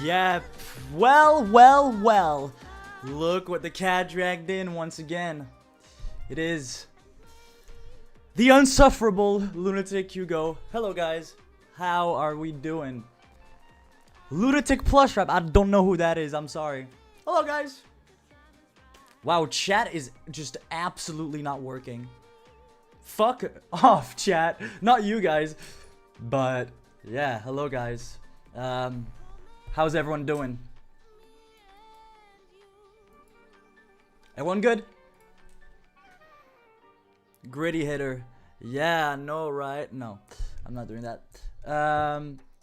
Yeah, well. Look what the cat dragged in once again. It is the unsufferable LunaticHugo. Hello, guys. How are we doing? Lunatic Plush Rap. I don't know who that is. I'm sorry. Hello, guys. Wow, chat is just absolutely not working. Fuck off, chat. Not you guys. But, yeah. Hello, guys. How's everyone doing? Everyone good? Gritty hitter. Yeah, no, right? No, I'm not doing that.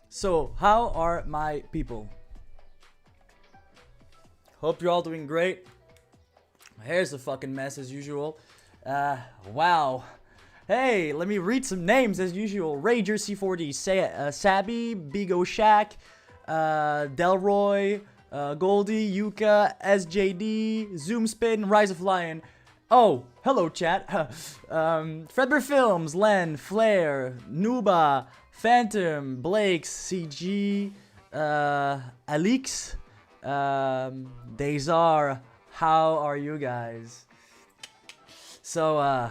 So, how are my people? Hope you're all doing great. My hair's a fucking mess as usual. Wow. Hey, let me read some names as usual. Rager C4D, Sabby, Bigo Shack, Delroy, Goldie, Yuka, SJD, Zoom Spin, Rise of Lion. Oh, hello chat. Fredbear Films, Len, Flair, Nuba, Phantom, Blake, CG, Alix, Dazar. How are you guys? So,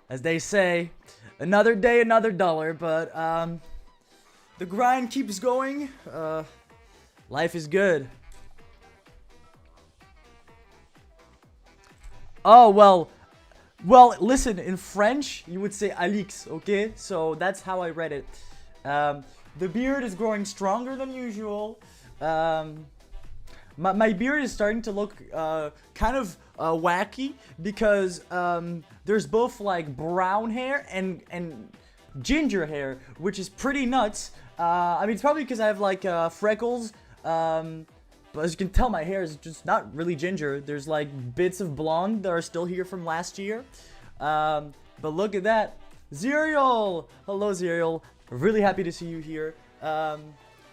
as they say, another day, another dollar, but, the grind keeps going. Life is good. Oh, well, listen, in French, you would say Alix, okay? So, that's how I read it. The beard is growing stronger than usual. My beard is starting to look kind of wacky because there's both like brown hair and ginger hair, which is pretty nuts. I mean, it's probably because I have like freckles, but as you can tell, my hair is just not really ginger. There's like bits of blonde that are still here from last year. But look at that. Zerial! Hello, Zerial. Really happy to see you here.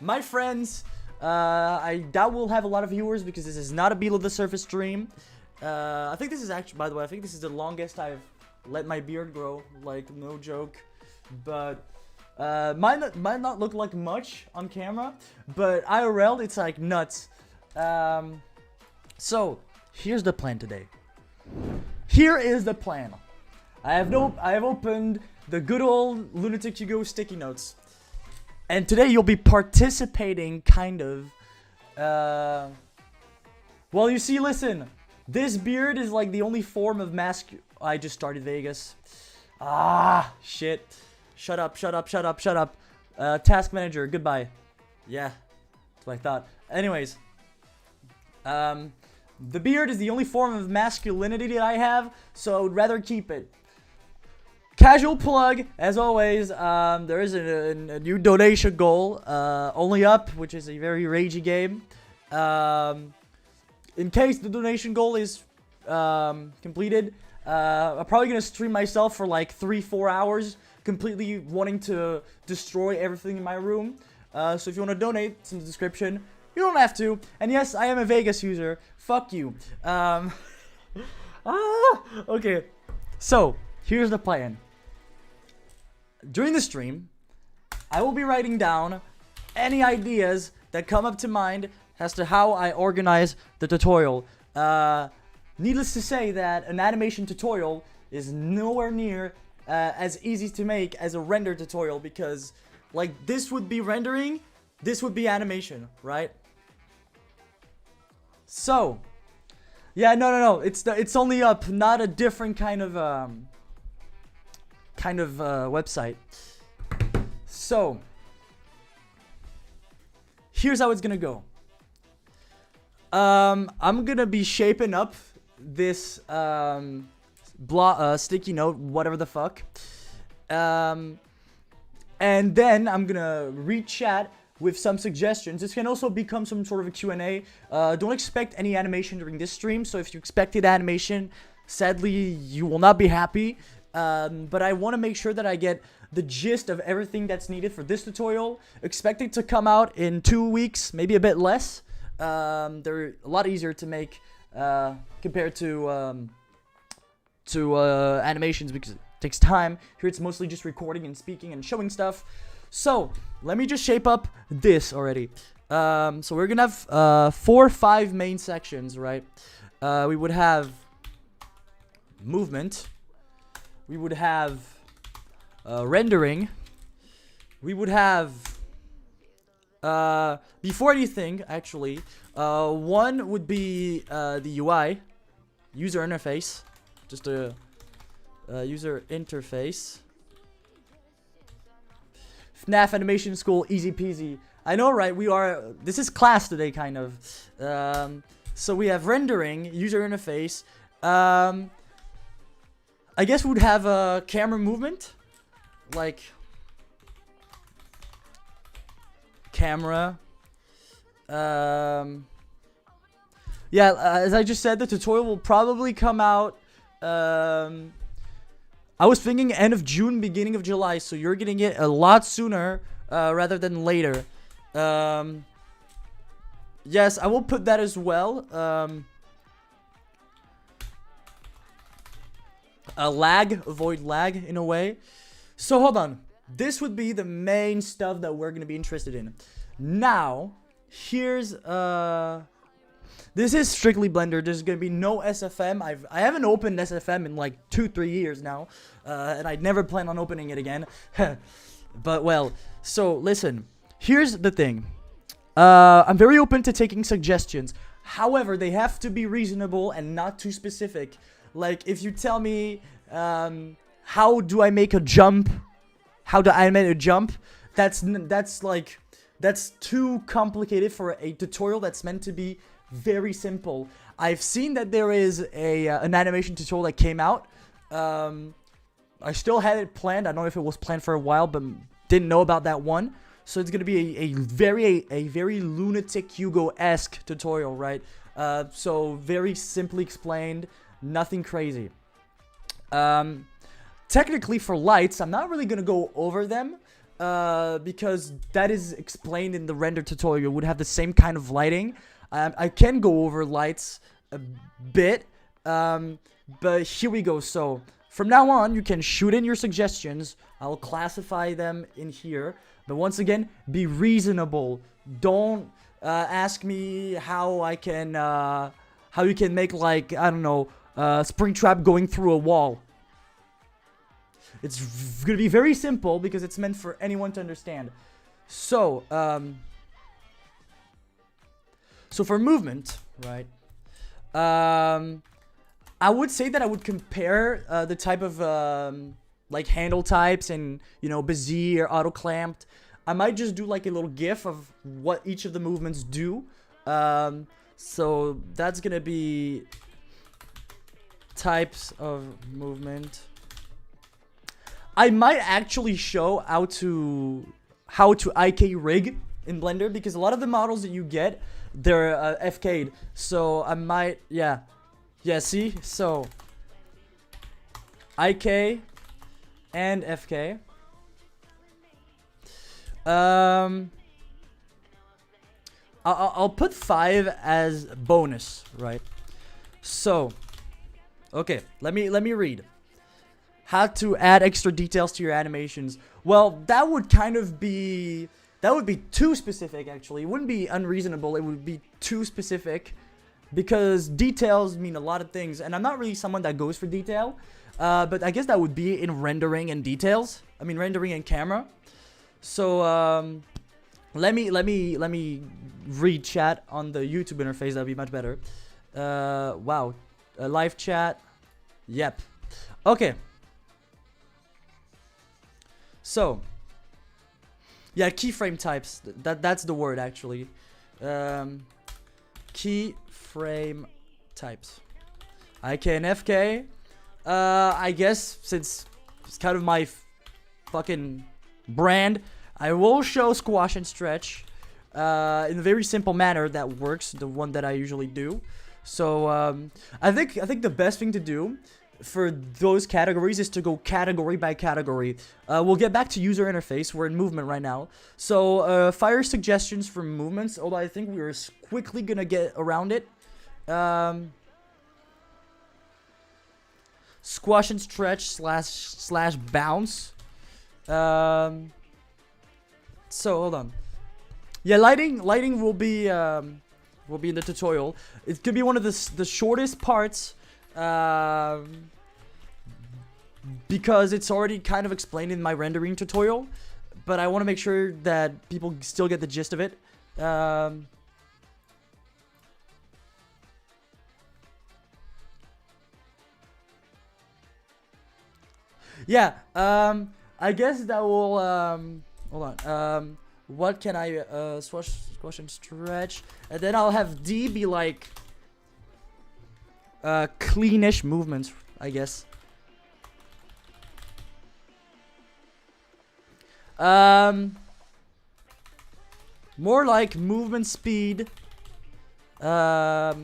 My friends, I doubt we'll have a lot of viewers because this is not a Below the Surface stream. I think this is actually, by the way, I think this is the longest I've let my beard grow. Like, no joke. But might not look like much on camera, but IRL, it's like nuts. So, here's the plan today. Here is the plan. I have opened the good old LunaticHugo sticky notes. And today you'll be participating, kind of. Well, you see, listen. This beard is like the only form of mask. I just started Vegas. Ah, shit. Shut up. Task manager, goodbye. Yeah, that's what I thought. Anyways. The beard is the only form of masculinity that I have, so I would rather keep it. Casual plug, as always, there is a new donation goal, Only Up, which is a very ragey game. In case the donation goal is completed, I'm probably going to stream myself for like 3-4 hours, completely wanting to destroy everything in my room. So if you want to donate, it's in the description. You don't have to. And yes, I am a Vegas user. Fuck you. Okay. So, here's the plan. During the stream, I will be writing down any ideas that come up to mind as to how I organize the tutorial. Needless to say that an animation tutorial is nowhere near as easy to make as a render tutorial because, like, this would be rendering, this would be animation, right? So, yeah, no. It's Only Up, not a different kind of website. So, here's how it's gonna go. I'm gonna be shaping up this sticky note, whatever the fuck. And then I'm gonna read chat with some suggestions. This can also become some sort of a Q&A. Don't expect any animation during this stream, so if you expected animation, sadly, you will not be happy. But I want to make sure that I get the gist of everything that's needed for this tutorial. Expect it to come out in 2 weeks, maybe a bit less. They're a lot easier to make compared to animations because it takes time. Here it's mostly just recording and speaking and showing stuff. So, let me just shape up this already. So we're gonna have 4 or 5 main sections, right? We would have movement. We would have rendering. We would have before anything, actually, one would be the UI, user interface, just a user interface. FNAF Animation School, easy peasy. I know, right? This is class today, kind of. So we have rendering, user interface. I guess we'd have a camera movement, like camera. Yeah, as I just said, the tutorial will probably come out. I was thinking end of June, beginning of July, so you're getting it a lot sooner rather than later. Yes, I will put that as well. Avoid lag in a way. So hold on. This would be the main stuff that we're gonna be interested in. Now, here's this is strictly Blender. There's gonna be no SFM. I haven't opened SFM in like 2-3 years now, and I never plan on opening it again. But well, so listen. Here's the thing. I'm very open to taking suggestions. However, they have to be reasonable and not too specific. Like if you tell me, how do I make a jump? How do I make a jump? That's too complicated for a tutorial that's meant to be very simple. I've seen that there is an animation tutorial that came out. I still had it planned. I don't know if it was planned for a while, but didn't know about that one. So it's gonna be a very LunaticHugo-esque tutorial, right? So very simply explained, nothing crazy. Technically for lights, I'm not really gonna go over them. Because that is explained in the render tutorial. It would have the same kind of lighting. I can go over lights a bit, but here we go. So from now on, you can shoot in your suggestions. I'll classify them in here. But once again, be reasonable. Don't ask me how you can make, like, I don't know, Springtrap going through a wall. It's gonna be very simple because it's meant for anyone to understand. So, so for movement, right? I would say that I would compare the type of like handle types and, you know, Bezier or auto clamped. I might just do like a little GIF of what each of the movements do. So that's gonna be types of movement. I might actually show how to IK rig in Blender, because a lot of the models that you get, they're FK'd. So I might, yeah, see, so IK and FK. I'll put 5 as bonus, right? So, okay, let me read. How to add extra details to your animations. Well, that would kind of be, that would be too specific, actually. It wouldn't be unreasonable, it would be too specific, because details mean a lot of things, and I'm not really someone that goes for detail, but I guess that would be in rendering and details. I mean, rendering and camera. So, let me read chat on the YouTube interface. That'd be much better. Wow, live chat. Yep. Okay. So, yeah, keyframe types. That's the word, actually. Keyframe types. IK and FK. I guess since it's kind of my fucking brand, I will show squash and stretch in a very simple manner that works. The one that I usually do. So I think the best thing to do for those categories is to go category by category. We'll get back to user interface. We're in movement right now. So fire suggestions for movements, although I think we're quickly gonna get around it. Squash and stretch slash bounce. So hold on. Yeah, lighting will be in the tutorial. It could be one of the shortest parts, because it's already kind of explained in my rendering tutorial, but I want to make sure that people still get the gist of it. Yeah, I guess that will, hold on, what can I, squash and stretch, and then I'll have D be like, cleanish movements, I guess. More like movement speed, avoid,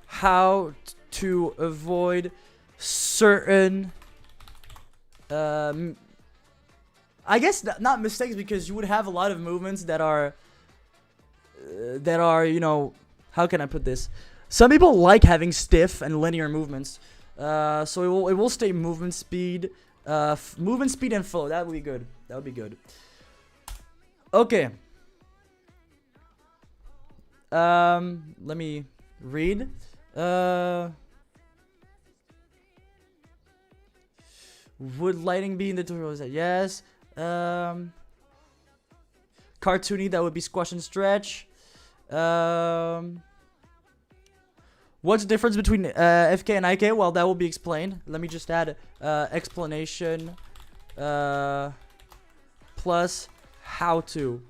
how to avoid certain, I guess not mistakes, because you would have a lot of movements that are, you know, how can I put this? Some people like having stiff and linear movements, so it will stay movement speed, and flow. That would be good. That would be good. Okay. Let me read. Would lighting be in the tutorial? Yes. Cartoony, that would be squash and stretch. What's the difference between FK and IK? Well, that will be explained. Let me just add explanation plus how to.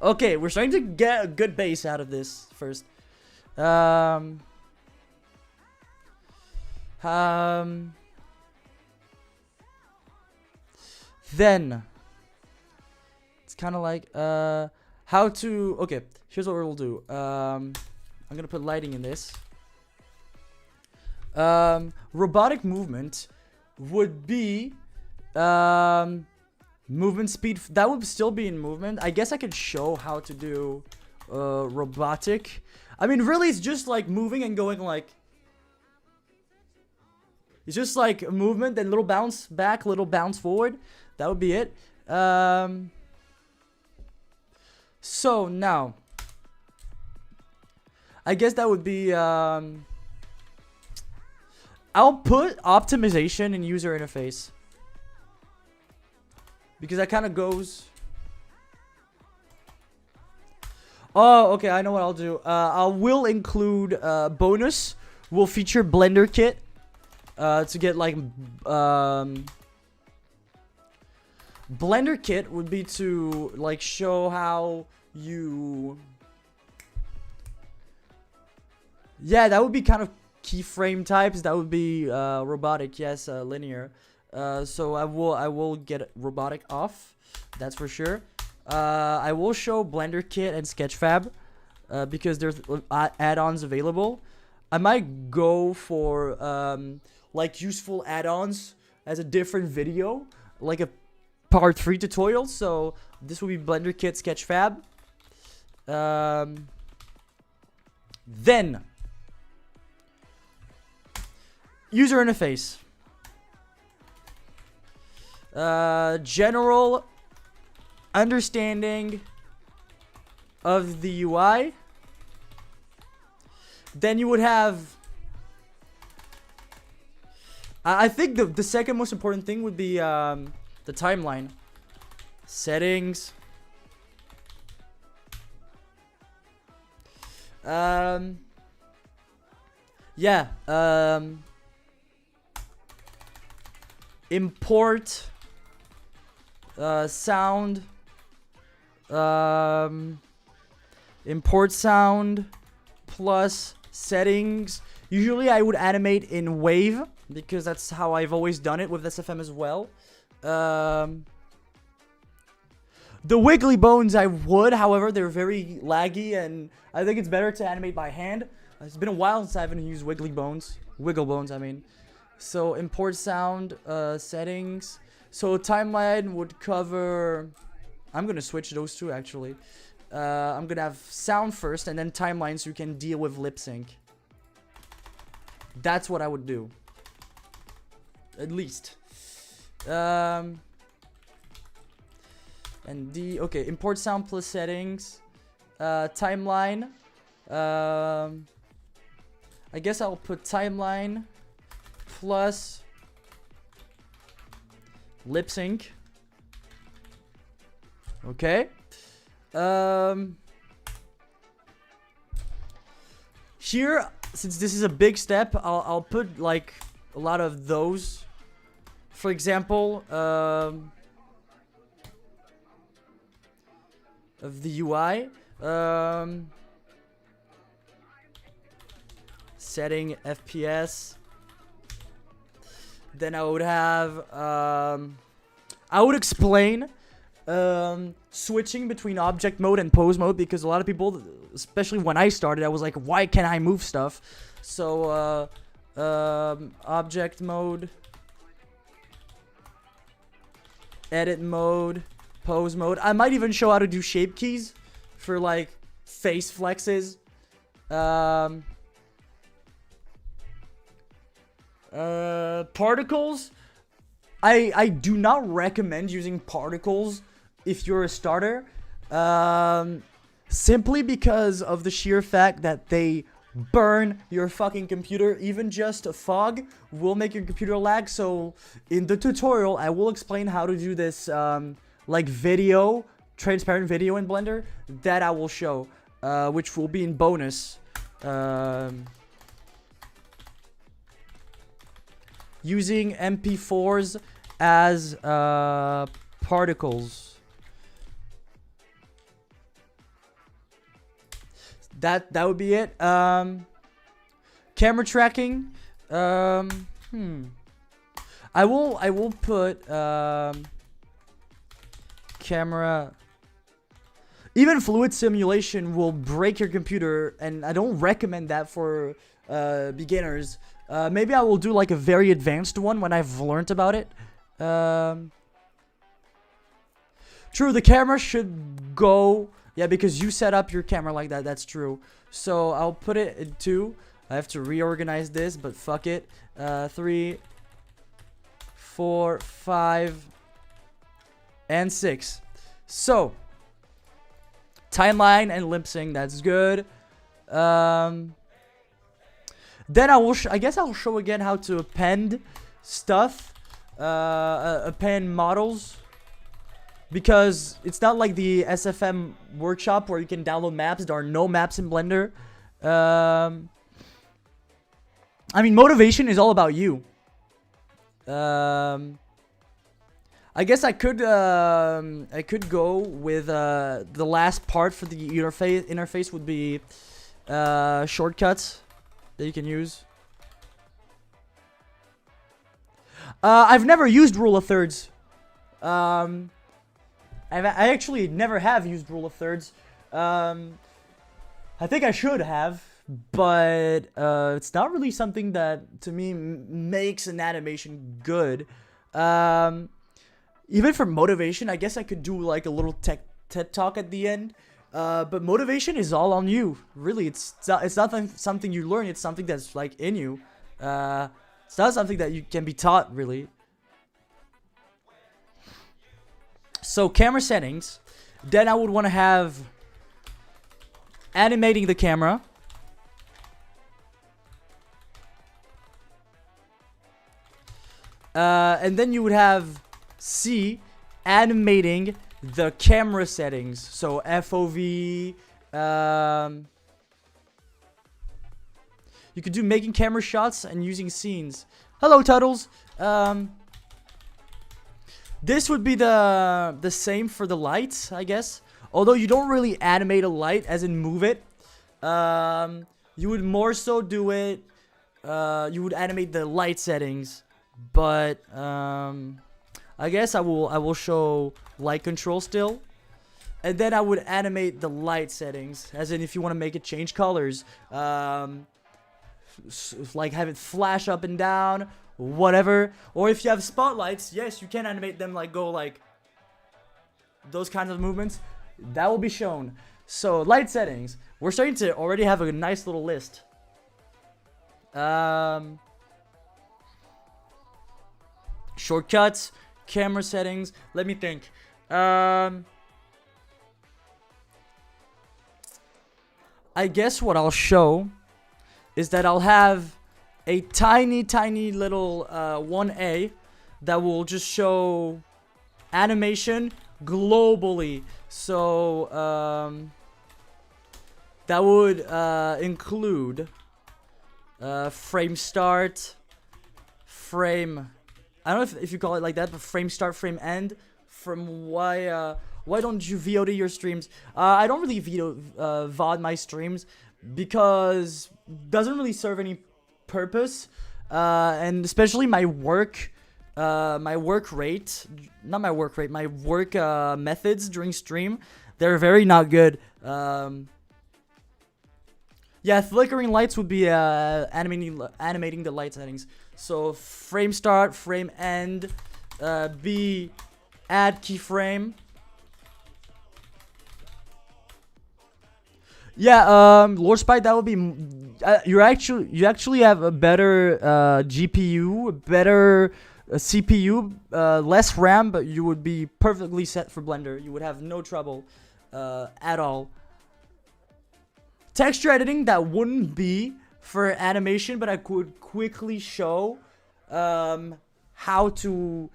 Okay, we're starting to get a good base out of this first. Then it's kind of like how to. Okay, here's what we'll do. I'm gonna put lighting in this. Robotic movement would be movement speed. That would still be in movement. I guess I could show how to do robotic. I mean, really, it's just like moving and going like. It's just like a movement, then little bounce back, little bounce forward. That would be it. So now, I guess that would be. I'll put optimization in user interface because that kind of goes. Oh, okay. I know what I'll do. I will include bonus. Will feature Blender Kit to get like Blender Kit would be to like show how you. Yeah, that would be kind of keyframe types. That would be robotic. Yes, linear. So I will get robotic off. That's for sure. I will show Blender Kit and Sketchfab because there's add-ons available. I might go for like useful add-ons as a different video, like a part 3 tutorial. So this will be Blender Kit, Sketchfab. Then user interface. General understanding of the UI. Then you would have. I think the second most important thing would be the timeline. Settings. Yeah. Import. Sound. Import sound plus settings. Usually I would animate in Wave because that's how I've always done it with SFM as well. The wiggly bones I would, however, they're very laggy and I think it's better to animate by hand. It's been a while since I haven't used wiggle bones, I mean. So import sound, settings. So timeline would cover. I'm gonna switch those two actually. I'm gonna have sound first and then timeline so you can deal with lip sync. That's what I would do. At least. And okay, import sound plus settings. Timeline. I guess I'll put timeline plus lip sync. Okay. Here, since this is a big step, I'll put like a lot of those. For example, of the UI. Setting FPS. Then I would have I would explain switching between object mode and pose mode, because a lot of people, especially when I started, I was like, why can't I move stuff? So object mode, edit mode, pose mode. I might even show how to do shape keys for like face flexes. Particles. I do not recommend using particles if you're a starter, simply because of the sheer fact that they burn your fucking computer. Even just a fog will make your computer lag. So in the tutorial, I will explain how to do this, like video, transparent video in Blender, that I will show, which will be in bonus. Using MP4s as particles. That would be it. Camera tracking. I will put camera. Even fluid simulation will break your computer, and I don't recommend that for beginners. Maybe I will do like a very advanced one when I've learned about it. True, the camera should go. Yeah, because you set up your camera like that. That's true. So I'll put it in 2. I have to reorganize this, but fuck it. 3, 4, 5, and 6. So timeline and lip sync. That's good. Then I guess I'll show again how to append stuff, append models, because it's not like the SFM workshop where you can download maps. There are no maps in Blender. I mean, motivation is all about you. I guess I could go with the last part for the interface would be shortcuts that you can use. I've never used rule of thirds. I actually never have used rule of thirds. I think I should have, but it's not really something that to me makes an animation good. Even for motivation, I guess I could do like a little TED talk at the end. But motivation is all on you. Really, it's not something you learn. It's something that's like in you. It's not something that you can be taught, really. So camera settings. Then I would want to have animating the camera. And then you would have C, animating the camera settings. So FOV. You could do making camera shots and using scenes. Hello, Tuddles. This would be the same for the lights, I guess. Although you don't really animate a light, as in move it. You would more so do it. You would animate the light settings, but I guess I will show light control still, and then I would animate the light settings, as in if you want to make it change colors, like have it flash up and down, whatever. Or if you have spotlights, yes, you can animate them like go like those kinds of movements. That will be shown. So light settings, we're starting to already have a nice little list. Shortcuts. camera settings. Let me think. I guess what I'll show is that I'll have a tiny little 1A that will just show animation globally. So that would include frame start, frame, I don't know if you call it like that, but frame start, frame end. From why don't you VOD your streams? I don't really VOD my streams because it doesn't really serve any purpose, and especially my work rate, not my work rate, my work methods during stream, they're very not good. Yeah, flickering lights would be animating the light settings. So frame start, frame end, B, add keyframe. Yeah, Lord Spike, that would be you actually have a better GPU, better CPU, less RAM, but you would be perfectly set for Blender. You would have no trouble at all. Texture editing, that wouldn't be for animation, but I could quickly show how to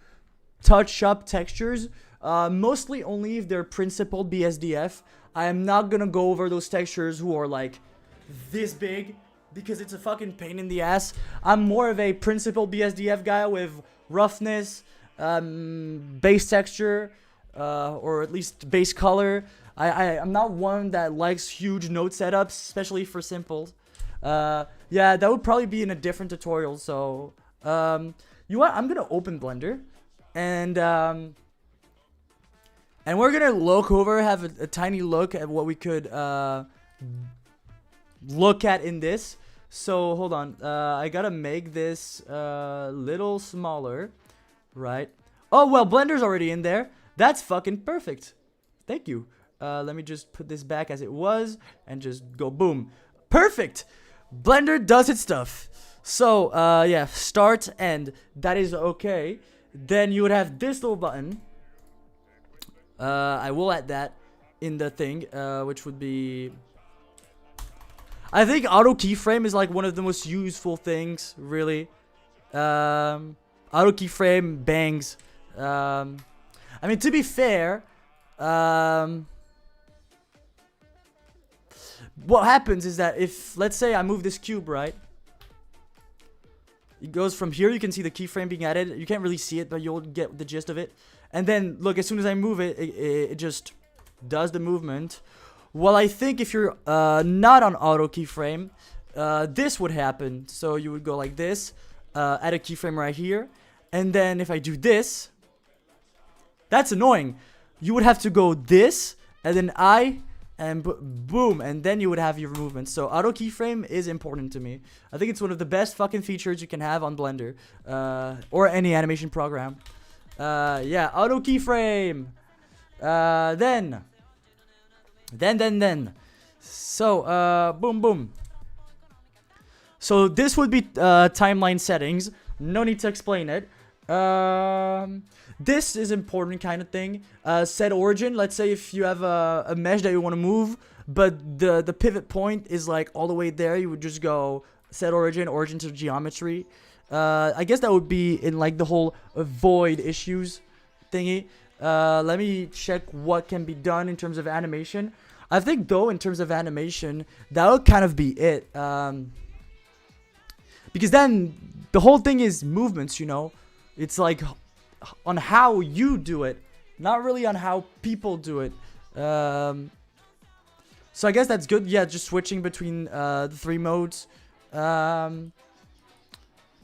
touch up textures, mostly only if they're principled BSDF. I am not gonna go over those textures who are like this big because it's a fucking pain in the ass. I'm more of a principled BSDF guy with roughness, base texture, or at least base color. I'm not one that likes huge node setups, especially for simples. Yeah, that would probably be in a different tutorial. So, you know what? I'm gonna open Blender, and we're gonna look over, have a tiny look at what we could look at in this. So hold on, I gotta make this little smaller, right? Oh well, Blender's already in there. That's fucking perfect. Thank you. Let me just put this back as it was and just go boom. Perfect. Blender does its stuff. So yeah, start, end. That is okay. Then you would have this little button. I will add that in the thing, which would be, I think auto keyframe is like one of the most useful things, really. Auto keyframe bangs. I mean, to be fair, what happens is that if, let's say I move this cube, right? It goes from here, you can see the keyframe being added. You can't really see it, but you'll get the gist of it. And then, look, as soon as I move it, it just does the movement. Well, I think if you're not on auto keyframe, this would happen. So you would go like this, add a keyframe right here. And then if I do this, that's annoying. You would have to go this, and then and boom, and then you would have your movement. So auto keyframe is important to me. I think it's one of the best fucking features you can have on Blender, or any animation program. Yeah, auto keyframe. Then. So, boom, boom. So this would be timeline settings. No need to explain it. This is important kind of thing. Set origin. Let's say if you have a mesh that you want to move, but the pivot point is like all the way there, you would just go set origin to geometry. I guess that would be in like the whole void issues thingy. Let me check what can be done in terms of animation. I think though, in terms of animation, that would kind of be it. Because then the whole thing is movements, you know. It's like on how you do it, not really on how people do it. So I guess that's good. Yeah, just switching between the 3 modes. I'm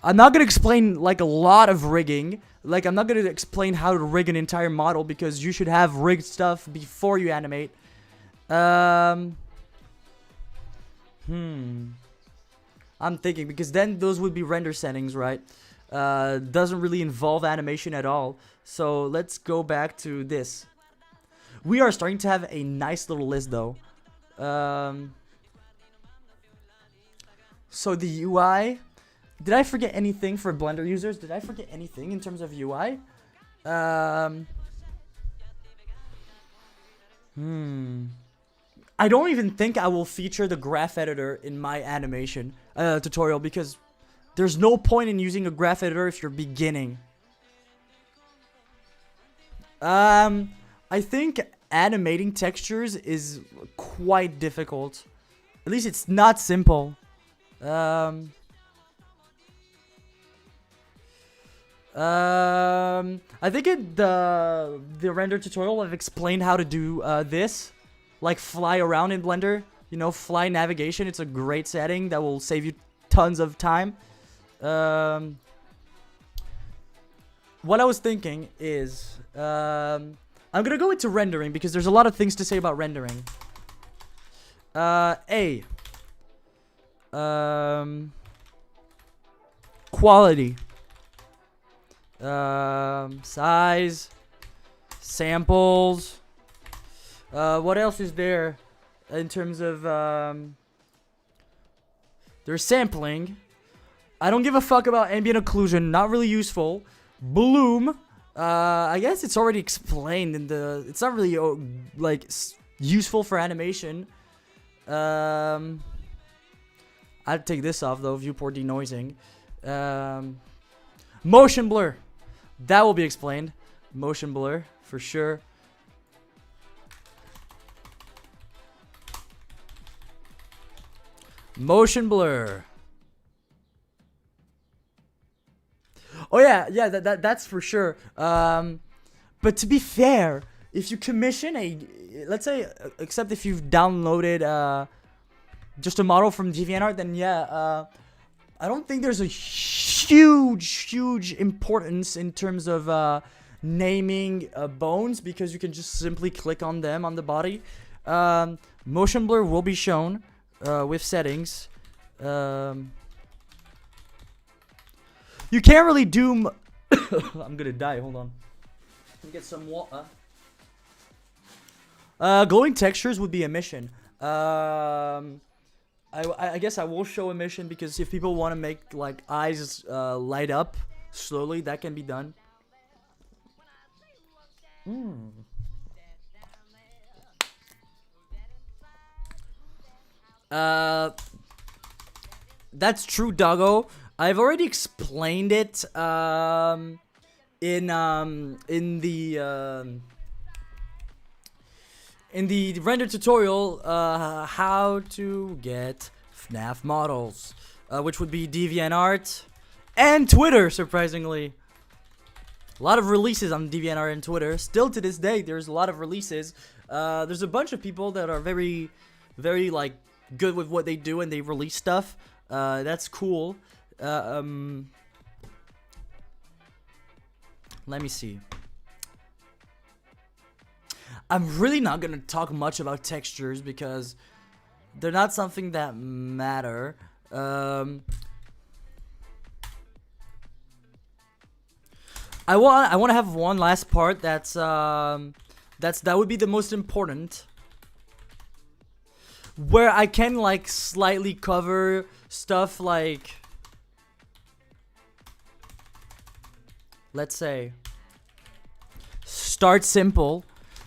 not gonna explain like a lot of rigging. Like, I'm not gonna explain how to rig an entire model because you should have rigged stuff before you animate. I'm thinking, because then those would be render settings, right? Doesn't really involve animation at all. So let's go back to this. We are starting to have a nice little list though. So the UI. Did I forget anything for Blender users? Did I forget anything in terms of UI? Um. I don't even think I will feature the graph editor in my animation tutorial because there's no point in using a graph editor if you're beginning. I think animating textures is quite difficult. At least it's not simple. I think the render tutorial I've explained how to do this, like fly around in Blender. You know, fly navigation. It's a great setting that will save you tons of time. What I was thinking is, I'm gonna go into rendering because there's a lot of things to say about rendering. Quality. Size. Samples. What else is there in terms of, there's sampling. I don't give a fuck about ambient occlusion. Not really useful. Bloom. I guess it's already explained in the... It's not really, like, useful for animation. I'd take this off, though. Viewport denoising. Motion blur. That will be explained. Motion blur, for sure. Motion blur. Oh yeah, that's for sure. But to be fair, if you commission a, let's say, except if you've downloaded just a model from DeviantArt, then yeah, I don't think there's a huge importance in terms of naming bones because you can just simply click on them on the body. Motion blur will be shown with settings. You can't really do... I'm gonna die, hold on. Let me get some water. Glowing textures would be a mission. I guess I will show a mission because if people want to make like eyes light up slowly, that can be done. That's true, doggo. I've already explained it in the render tutorial how to get FNAF models, which would be DeviantArt and Twitter. Surprisingly, a lot of releases on DeviantArt and Twitter. Still to this day, there's a lot of releases. There's a bunch of people that are very like good with what they do and they release stuff. That's cool. Let me see. I'm really not gonna talk much about textures because they're not something that matter. I want to have one last part that would be the most important, where I can like slightly cover stuff like, let's say, start simple.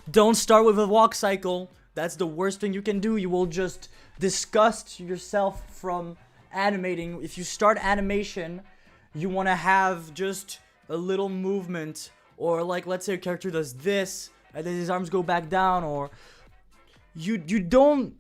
Don't start with a walk cycle. That's the worst thing you can do. You will just disgust yourself from animating. If you start animation, you want to have just a little movement, or like, let's say a character does this and then his arms go back down, or you don't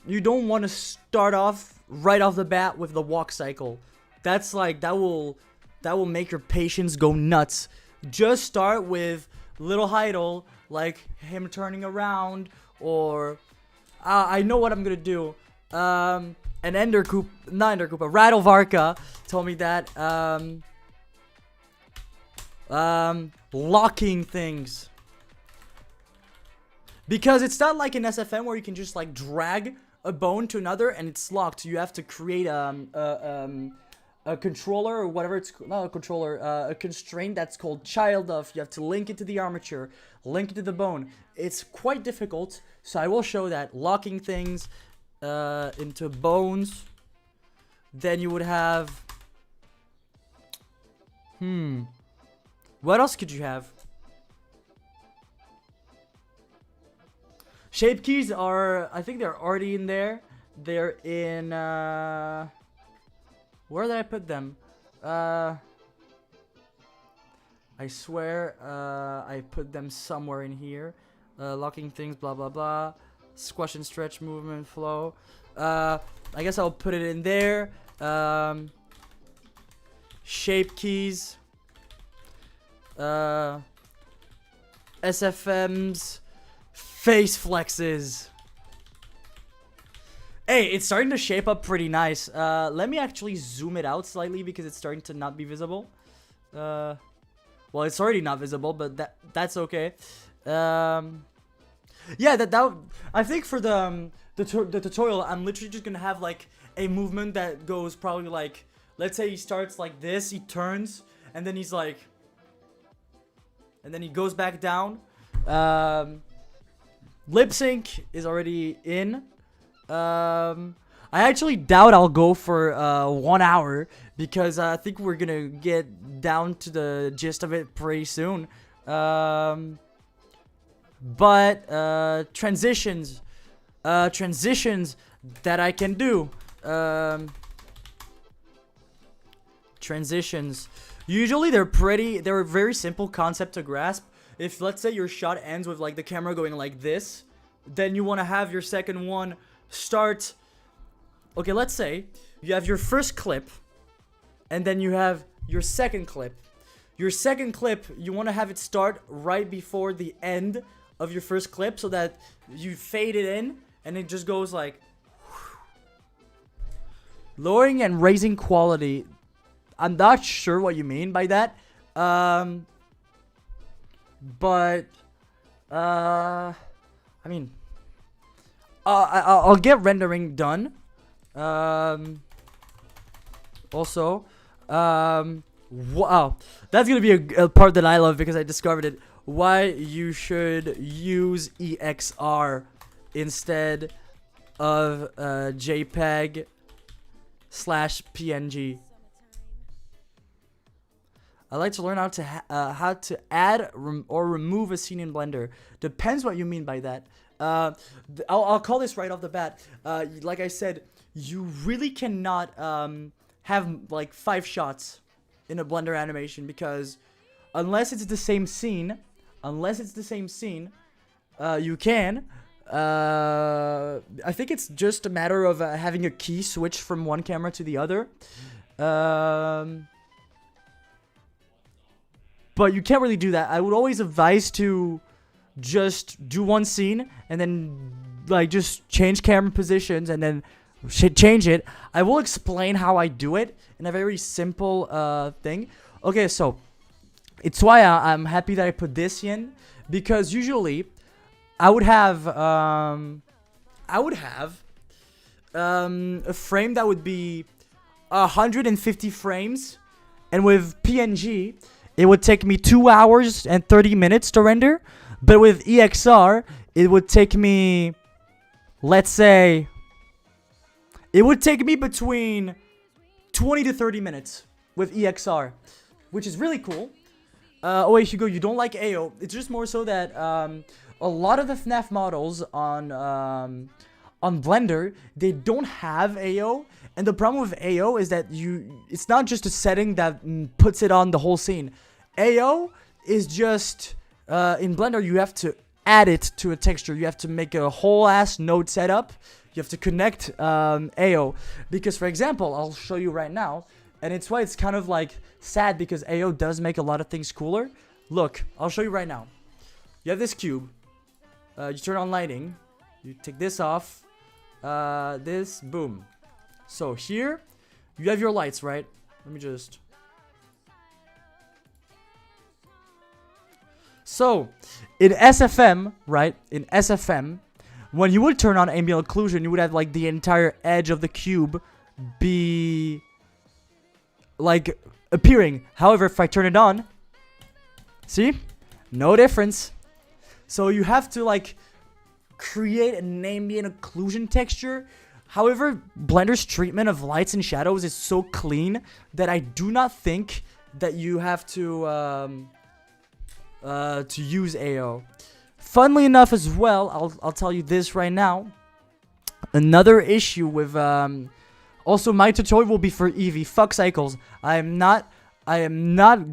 want to start off right off the bat with the walk cycle. That's like, that will make your patience go nuts. Just start with little idle, like him turning around, or I know what I'm gonna do. A Rattle Varka told me that locking things, because it's not like in SFM where you can just like drag a bone to another and it's locked. You have to create a controller, or whatever it's, not a controller, a constraint that's called child of. You have to link it to the armature, link it to the bone. It's quite difficult, so I will show that. Locking things into bones. Then you would have, what else could you have? Shape keys are, I think they're already in there. They're in, where did I put them? I swear, I put them somewhere in here. Locking things, blah, blah, blah. Squash and stretch, movement, flow. I guess I'll put it in there. Shape keys. SFMs. Face flexes. Hey, it's starting to shape up pretty nice. Let me actually zoom it out slightly because it's starting to not be visible. Well, it's already not visible, but that's okay. Yeah, I think for the tutorial, I'm literally just gonna have like a movement that goes probably like, let's say he starts like this, he turns, and then he's like, and then he goes back down. Lip sync is already in. I actually doubt I'll go for 1 hour because I think we're gonna get down to the gist of it pretty soon. But transitions that I can do. Transitions. Usually they're a very simple concept to grasp. If let's say your shot ends with like the camera going like this, then you want to have your second one start. Okay, let's say you have your first clip and then you have your second clip. Your second clip, you want to have it start right before the end of your first clip so that you fade it in and it just goes like lowering and raising quality. I'm not sure what you mean by that. But I mean, I'll get rendering done. Also, wow, that's gonna be a part that I love because I discovered it. Why you should use EXR instead of JPEG/PNG. I like to learn how to add or remove a scene in Blender. Depends what you mean by that. I'll call this right off the bat. Like I said, you really cannot have like 5 shots in a Blender animation because unless it's the same scene, you can. I think it's just a matter of having a key switch from one camera to the other. But you can't really do that. I would always advise to just do one scene and then like just change camera positions and then change it. I will explain how I do it in a very simple thing. Okay, so it's why I'm happy that I put this in because usually I would have a frame that would be 150 frames, and with PNG it would take me 2 hours and 30 minutes to render. But with EXR, it would take me, let's say, it would take me between 20 to 30 minutes with EXR, which is really cool. Oh wait, Hugo, you don't like AO. It's just more so that a lot of the FNAF models on Blender, they don't have AO. And the problem with AO is that it's not just a setting that puts it on the whole scene. AO is just, in Blender, you have to add it to a texture. You have to make a whole ass node setup. You have to connect AO. Because, for example, I'll show you right now. And it's why it's kind of like sad because AO does make a lot of things cooler. Look, I'll show you right now. You have this cube. You turn on lighting. You take this off. This, boom. So here, you have your lights, right? Let me just... So, in SFM, right? In SFM, when you would turn on ambient occlusion, you would have like the entire edge of the cube be like appearing. However, if I turn it on, see? No difference. So you have to like create an ambient occlusion texture. However, Blender's treatment of lights and shadows is so clean that I do not think that you have to use AO. Funnily enough as well, I'll tell you this right now. Another issue with also my tutorial will be for Eevee. Fuck cycles. I am not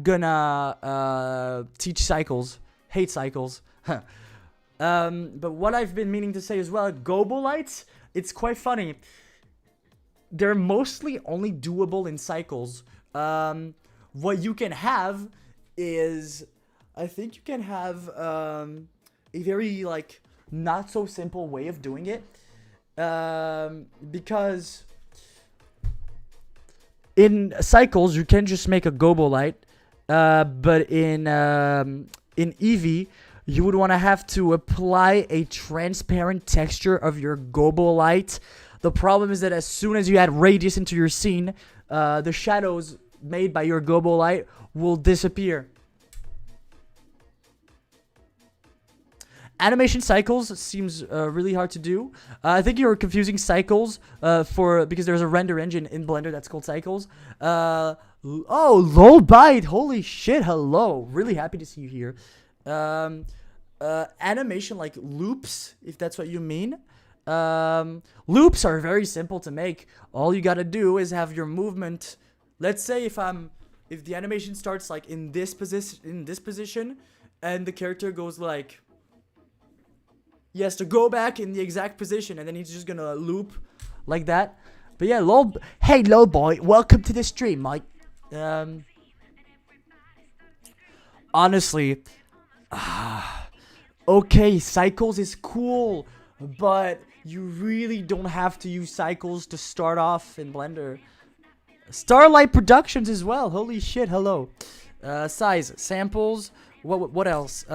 gonna teach cycles. Hate cycles. But what I've been meaning to say as well, gobo lights, it's quite funny. They're mostly only doable in cycles. What you can have is, I think you can have a very like not so simple way of doing it, because in cycles you can just make a gobo light, but in Eevee you would want to have to apply a transparent texture of your gobo light. The problem is that as soon as you add radius into your scene, the shadows made by your gobo light will disappear. Animation cycles seems really hard to do. I think you're confusing cycles because there's a render engine in Blender that's called cycles. Oh, lol bite. Holy shit, hello. Really happy to see you here. Animation like loops, if that's what you mean. Loops are very simple to make. All you gotta do is have your movement. Let's say if the animation starts like in this position, and the character goes like, he has to go back in the exact position, and then he's just gonna loop like that. But yeah, hey lol boy, welcome to the stream, Mike. Honestly, okay, cycles is cool, but you really don't have to use cycles to start off in Blender. Starlight Productions as well. Holy shit, hello. Size, samples. What else?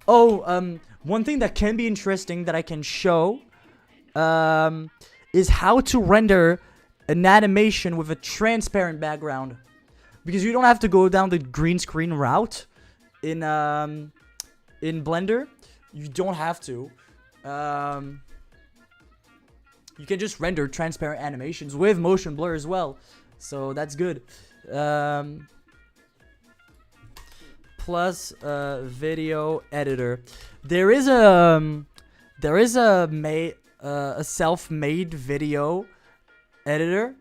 One thing that can be interesting that I can show is how to render an animation with a transparent background. Because you don't have to go down the green screen route in Blender. You don't have to. You can just render transparent animations with motion blur as well. So that's good. Plus video editor. There is a self-made video editor.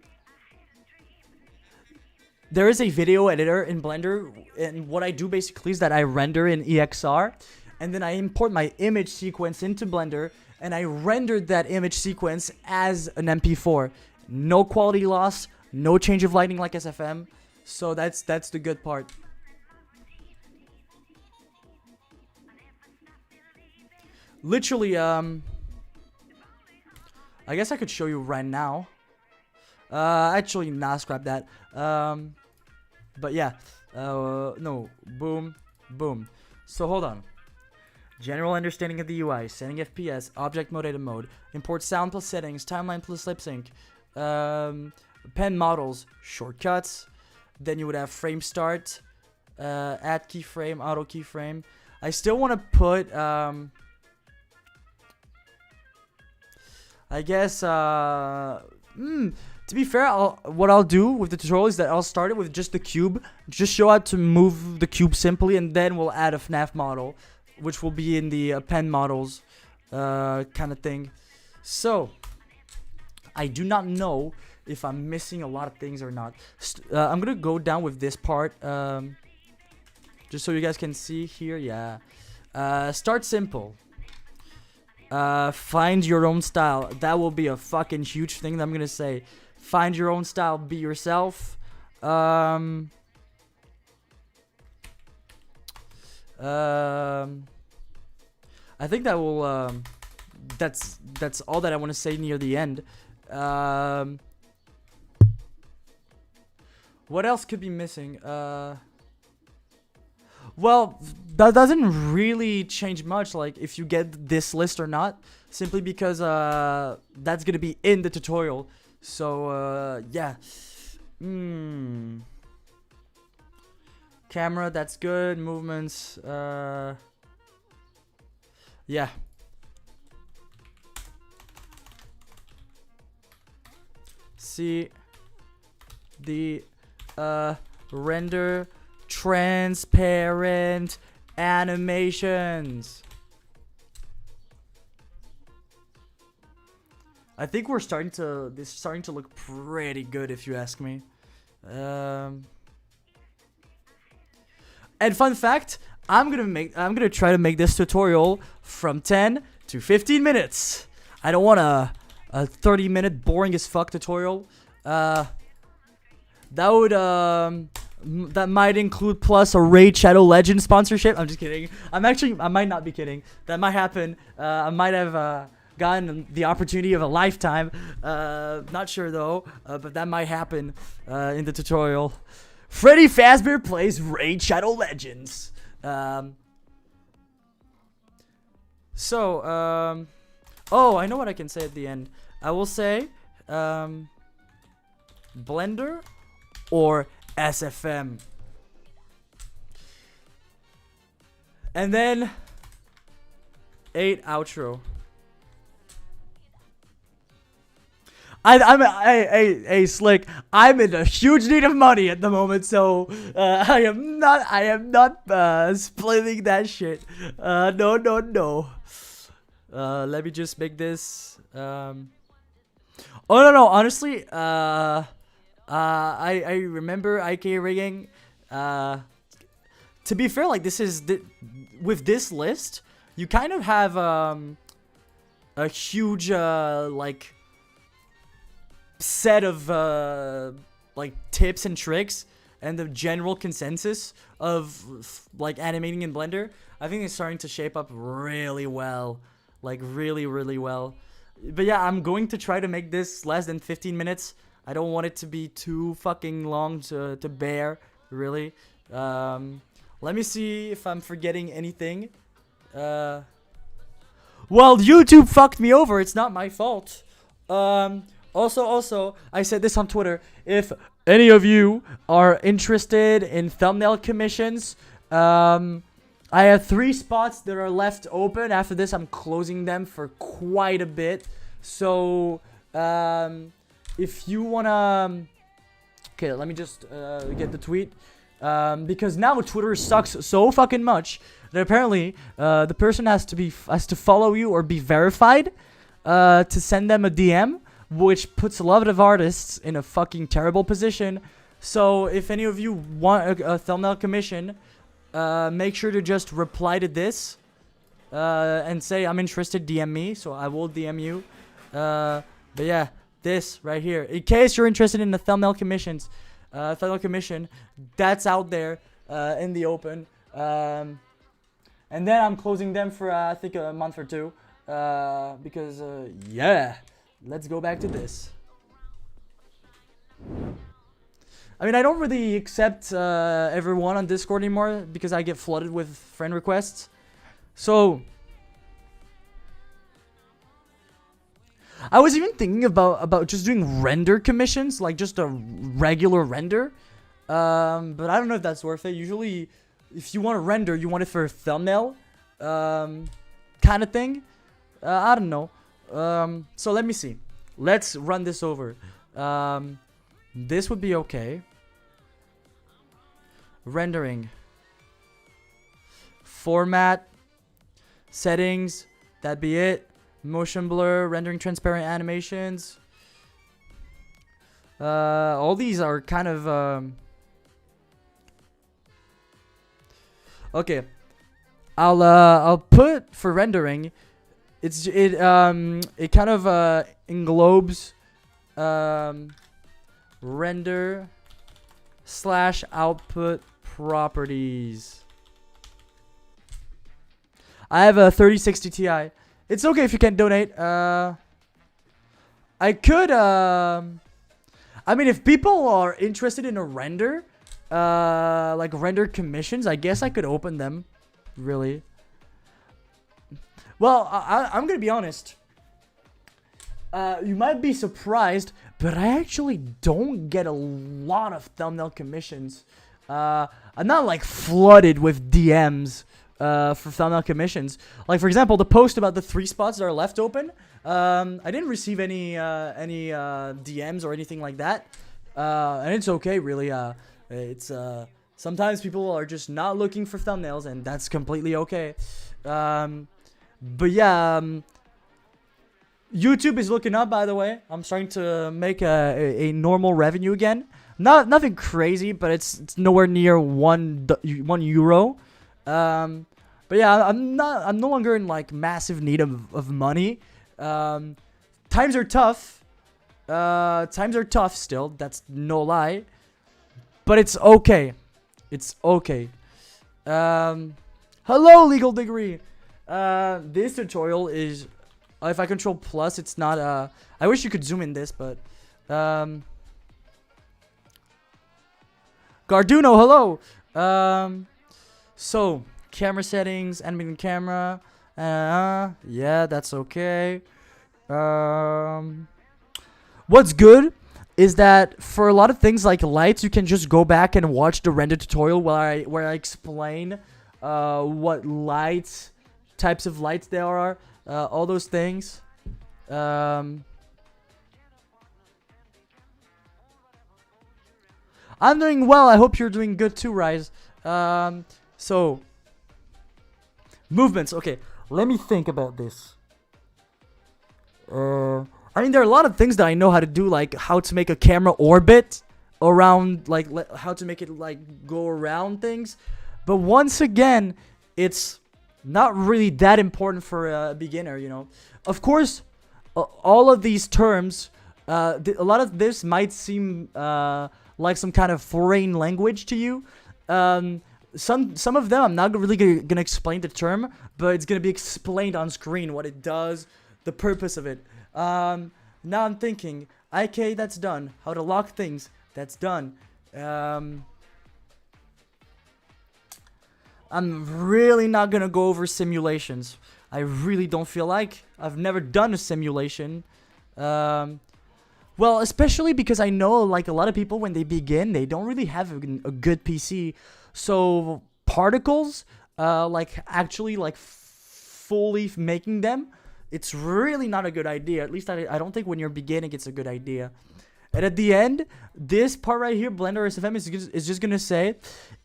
There is a video editor in Blender, and what I do basically is that I render in EXR, and then I import my image sequence into Blender, and I rendered that image sequence as an MP4. No quality loss, no change of lighting like SFM. So that's the good part. Literally, I guess I could show you right now. Actually, nah, scrap that. But yeah, no, boom, boom. So hold on. General understanding of the UI, setting FPS, object mode, edit mode, import sound plus settings, timeline plus lip sync, pen models, shortcuts. Then you would have frame start, add keyframe, auto keyframe. I still want to put, I guess, to be fair, what I'll do with the tutorial is that I'll start it with just the cube, just show how to move the cube simply, and then we'll add a FNAF model, which will be in the pen models kind of thing. So, I do not know if I'm missing a lot of things or not. I'm going to go down with this part, just so you guys can see here. Yeah. Start simple. Find your own style. That will be a fucking huge thing that I'm going to say. Find your own style. Be yourself. I think that will that's all that I want to say near the end. What else could be missing? Well, that doesn't really change much, like if you get this list or not, simply because that's gonna be in the tutorial. So yeah. Camera, that's good. Movements, yeah. See the render transparent animations. I think this is starting to look pretty good if you ask me. And fun fact, I'm gonna try to make this tutorial from 10 to 15 minutes. I don't want a 30-minute boring as fuck tutorial. That might include plus a Raid Shadow Legends sponsorship. I'm just kidding. I might not be kidding. That might happen. I might have gotten the opportunity of a lifetime. Not sure though, but that might happen in the tutorial. Freddy Fazbear plays Raid Shadow Legends. Oh, I know what I can say at the end. I will say Blender or SFM. And then 8 outro. Hey, Slick, I'm in a huge need of money at the moment, so I am not splitting that shit. No. Let me just make this. Oh no. Honestly, I remember IK rigging. To be fair, like with this list, you kind of have a huge like set of like tips and tricks and the general consensus of like animating in Blender. I think it's starting to shape up really well, like really well. But yeah, I'm going to try to make this less than 15 minutes. I don't want it to be too fucking long to bear, really. Let me see if I'm forgetting anything. Well, YouTube fucked me over. It's not my fault. Also, I said this on Twitter. If any of you are interested in thumbnail commissions, I have 3 spots that are left open. After this, I'm closing them for quite a bit. So, if you wanna, okay, let me just get the tweet. Because now Twitter sucks so fucking much that apparently the person has to follow you or be verified to send them a DM. Which puts a lot of artists in a fucking terrible position. So if any of you want a thumbnail commission, make sure to just reply to this and say I'm interested, DM me, so I will DM you. But yeah, this right here, in case you're interested in the thumbnail commission, that's out there in the open. And then I'm closing them for I think a month or 2 because yeah. Let's go back to this. I mean, I don't really accept everyone on Discord anymore because I get flooded with friend requests. So, I was even thinking about just doing render commissions, like just a regular render. But I don't know if that's worth it. Usually, if you want to render, you want it for a thumbnail kind of thing. I don't know. So let me see. Let's run this over. This would be okay. Rendering. Format. Settings. That'd be it. Motion blur. Rendering transparent animations. All these are kind of okay. I'll put for rendering. It kind of englobes render / output properties. I have a 3060 Ti. It's okay if you can't donate. I could I mean, if people are interested in a render, like render commissions, I guess I could open them. Really. Well, I'm gonna be honest. You might be surprised, but I actually don't get a lot of thumbnail commissions. I'm not like flooded with DMs for thumbnail commissions. Like for example, the post about the 3 spots that are left open. I didn't receive any DMs or anything like that, and it's okay really. It's Sometimes people are just not looking for thumbnails, and that's completely okay. But yeah, YouTube is looking up, by the way. I'm starting to make a normal revenue again. Nothing crazy, but it's nowhere near €1. But yeah, I'm no longer in like massive need of money. Times are tough. Times are tough still. That's no lie. But it's okay. It's okay. Hello, Legal Degree. This tutorial is, if I control plus, it's not, I wish you could zoom in this, but, Garduno, hello. So, camera settings, animating camera, yeah, that's okay. What's good is that for a lot of things like lights, you can just go back and watch the render tutorial where I explain what lights, types of lights there are, all those things. I'm doing well. I hope you're doing good too, Rise. So movements. Okay, let me think about this. I mean, there are a lot of things that I know how to do, like how to make a camera orbit around, like how to make it like go around things. But once again, it's not really that important for a beginner, you know. Of course, all of these terms, a lot of this might seem like some kind of foreign language to you. Some of them I'm not really gonna explain the term, but it's gonna be explained on screen what it does, the purpose of it. Now I'm thinking, IK, that's done. How to lock things, that's done. I'm really not gonna go over simulations. I really don't feel like. I've never done a simulation. Well, especially because I know like a lot of people when they begin, they don't really have a good PC. So particles, like actually like fully making them, it's really not a good idea. At least I don't think when you're beginning it's a good idea. And at the end, this part right here, Blender SFM, is just gonna say,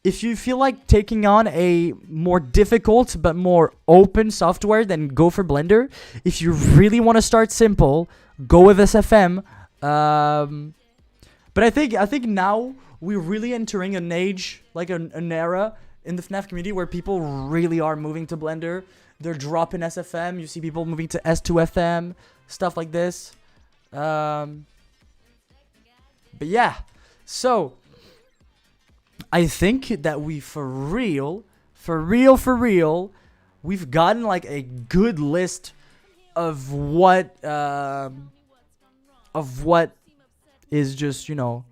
if you feel like taking on a more difficult but more open software, then go for Blender. If you really want to start simple, go with SFM. But I think now we're really entering an age, like an era in the FNAF community where people really are moving to Blender. They're dropping SFM. You see people moving to S2FM, stuff like this. But yeah, so I think that we for real, we've gotten like a good list of what is just, you know,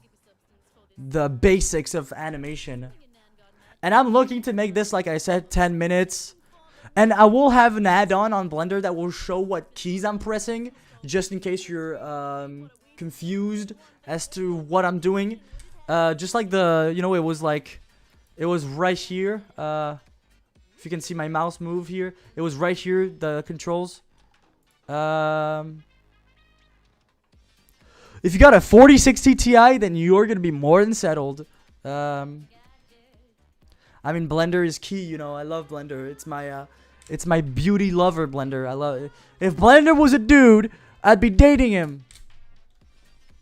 the basics of animation. And I'm looking to make this, like I said, 10 minutes. And I will have an add-on on Blender that will show what keys I'm pressing, just in case you're confused as to what I'm doing. Just like the, you know, it was right here. If you can see my mouse move here, it was right here, the controls. If you got a 4060 Ti, then you're gonna be more than settled. I mean, Blender is key, you know. I love Blender. It's my beauty lover, Blender. I love it. If Blender was a dude, I'd be dating him.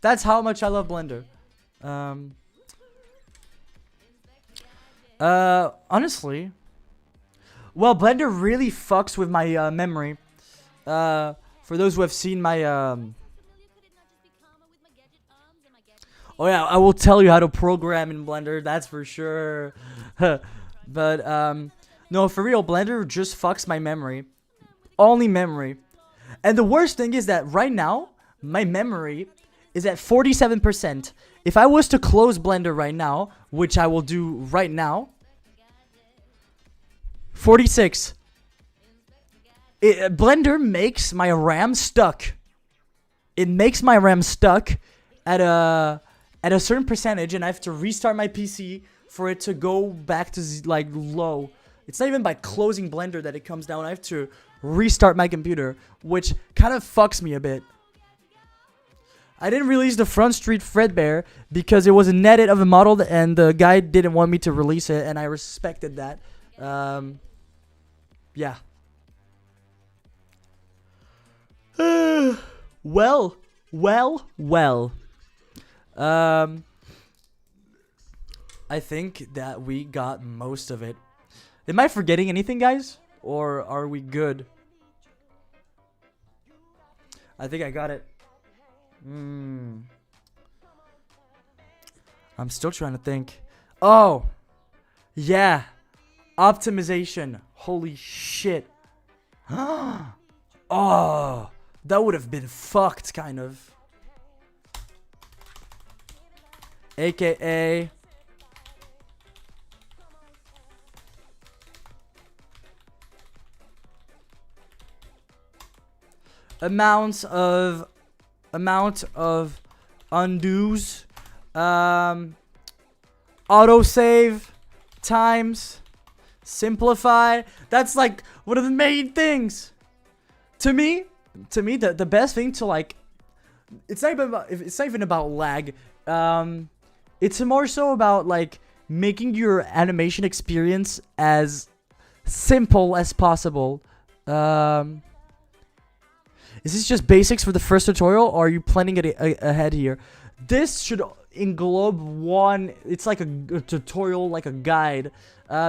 That's how much I love Blender. Honestly, well, Blender really fucks with my memory. For those who have seen my oh yeah, I will tell you how to program in Blender, that's for sure. But no, for real, Blender just fucks my memory. Only memory. And the worst thing is that right now, my memory is at 47%. If I was to close Blender right now, which I will do right now, 46. Blender makes my RAM stuck. It makes my RAM stuck at a certain percentage, and I have to restart my PC for it to go back to like low. It's not even by closing Blender that it comes down. I have to restart my computer, which kind of fucks me a bit. I didn't release the Front Street Fredbear because it was an edit of a model and the guy didn't want me to release it, and I respected that. Yeah. Well. I think that we got most of it. Am I forgetting anything, guys? Or are we good? I think I got it. I'm still trying to think. Oh, yeah. Optimization. Holy shit. Oh, that would have been fucked, kind of. AKA... amount of undos, autosave times, simplify. That's like one of the main things. To me, the best thing to like, it's not even about lag. It's more so about like making your animation experience as simple as possible. Is this just basics for the first tutorial, or are you planning it ahead here? This should englobe one. It's like a tutorial, like a guide,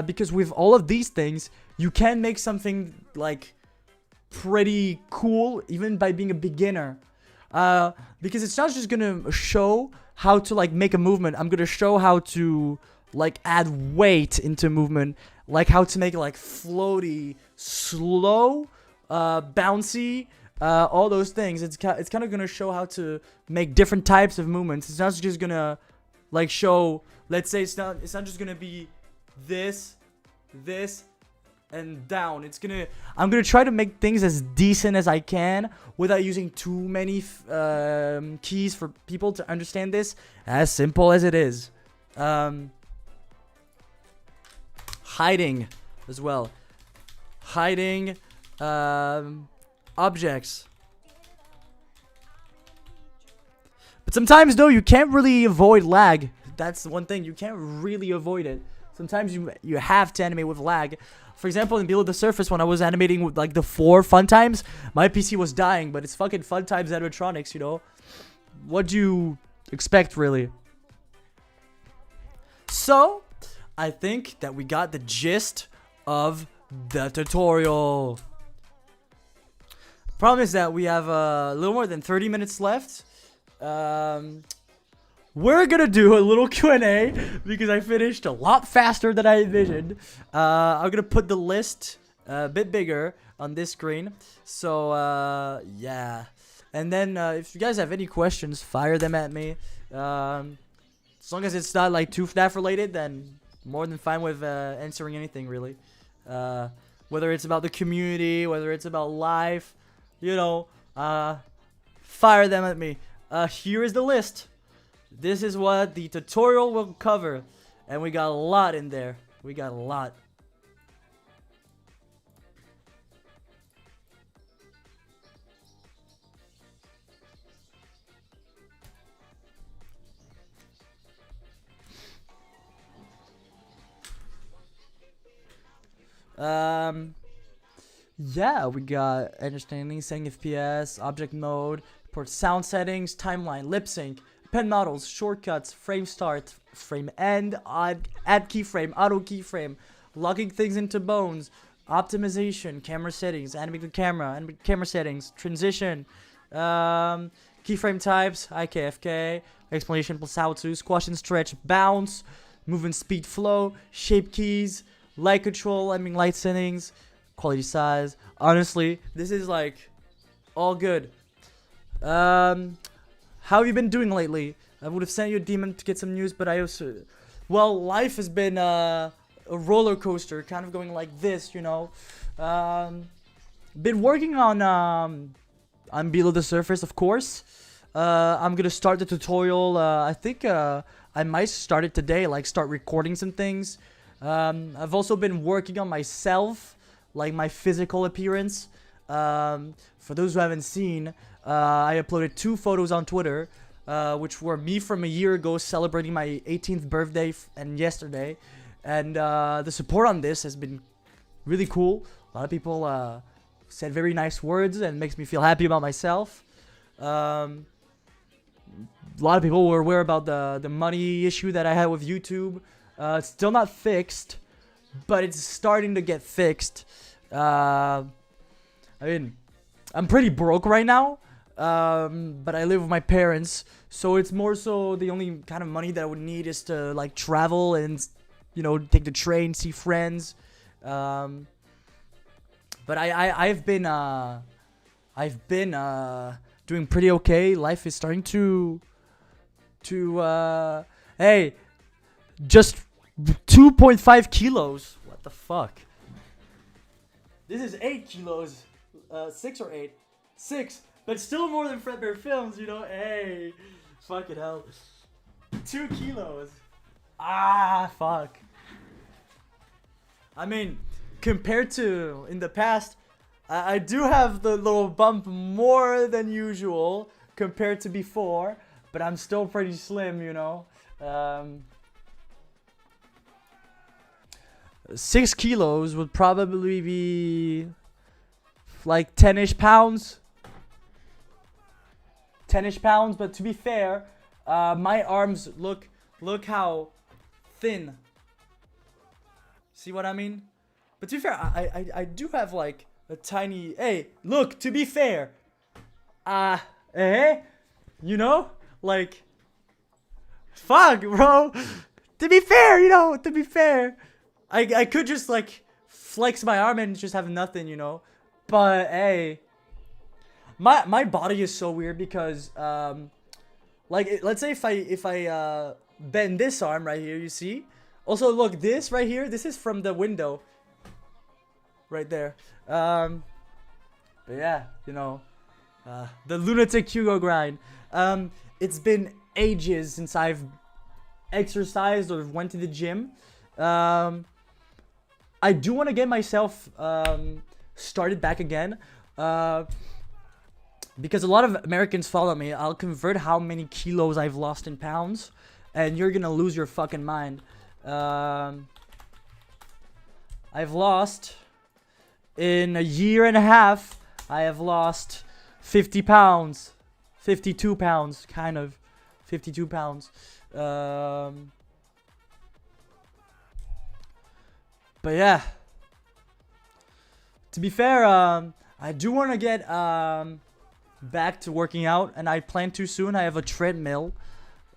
because with all of these things, you can make something like pretty cool, even by being a beginner. Because it's not just gonna show how to like make a movement. I'm gonna show how to like add weight into movement, like how to make it like floaty, slow, bouncy. All those things. It's kind of gonna show how to make different types of movements. It's not just gonna like show. Let's say it's not just gonna be this, and down. I'm gonna try to make things as decent as I can without using too many keys for people to understand this. As simple as it is. Hiding as well. Hiding. Objects. But sometimes though you can't really avoid lag. That's the one thing, you can't really avoid it. Sometimes you have to animate with lag. For example, in Below the Surface, when I was animating with like the 4 fun times, my PC was dying, but it's fucking fun times animatronics, you know. What do you expect, really? So I think that we got the gist of the tutorial. Problem is that we have a little more than 30 minutes left. We're gonna do a little Q&A because I finished a lot faster than I envisioned. I'm gonna put the list a bit bigger on this screen. So, yeah. And then if you guys have any questions, fire them at me. As long as it's not like too FNAF related, then more than fine with answering anything, really. Whether it's about the community, whether it's about life. You know, fire them at me. Here is the list. This is what the tutorial will cover. And we got a lot in there. We got a lot. Yeah, we got understanding, setting FPS, object mode, port sound settings, timeline, lip sync, pen models, shortcuts, frame start, frame end, add keyframe, auto keyframe, locking things into bones, optimization, camera settings, animated camera settings, transition, keyframe types, IKFK, explanation plus how to, squash and stretch, bounce, movement speed flow, shape keys, light control, light settings, quality size. Honestly, this is like all good. How have you been doing lately? I would have sent you a demon to get some news, but I also, well, life has been a roller coaster, kind of going like this, you know. Been working on Below the Surface, of course. I'm gonna start the tutorial. I think I might start it today, like start recording some things. I've also been working on myself, like my physical appearance. For those who haven't seen, I uploaded 2 photos on Twitter, which were me from a year ago celebrating my 18th birthday and yesterday. And the support on this has been really cool. A lot of people said very nice words and makes me feel happy about myself. A lot of people were aware about the money issue that I had with YouTube. It's still not fixed, but it's starting to get fixed. I mean, I'm pretty broke right now, but I live with my parents, so it's more so the only kind of money that I would need is to like travel and, you know, take the train, see friends. But I've been doing pretty okay. Life is starting to hey, just 2.5 kilos. What the fuck? This is 8 kilos. 6 or 8? 6. But still more than Fredbear Films, you know? Hey. Fucking hell. 2 kilos. Ah, fuck. I mean, compared to in the past, I do have the little bump more than usual compared to before. But I'm still pretty slim, you know? 6 kilos would probably be like 10-ish pounds. 10-ish pounds, but to be fair, my arms look how thin. See what I mean? But to be fair, I do have like a tiny, hey, look, to be fair. You know? Like, fuck, bro. To be fair, you know, to be fair. I could just like flex my arm and just have nothing, you know. But hey, my body is so weird because like let's say if I bend this arm right here, you see. Also look, this right here, this is from the window. Right there. But yeah, you know, the LunaticHugo grind. It's been ages since I've exercised or went to the gym. I do want to get myself started back again, because a lot of Americans follow me. I'll convert how many kilos I've lost in pounds, and you're gonna lose your fucking mind. I've lost, in a year and a half, I have lost 50 pounds, 52 pounds, kind of, 52 pounds. But yeah, to be fair, I do want to get back to working out, and I plan to soon. I have a treadmill.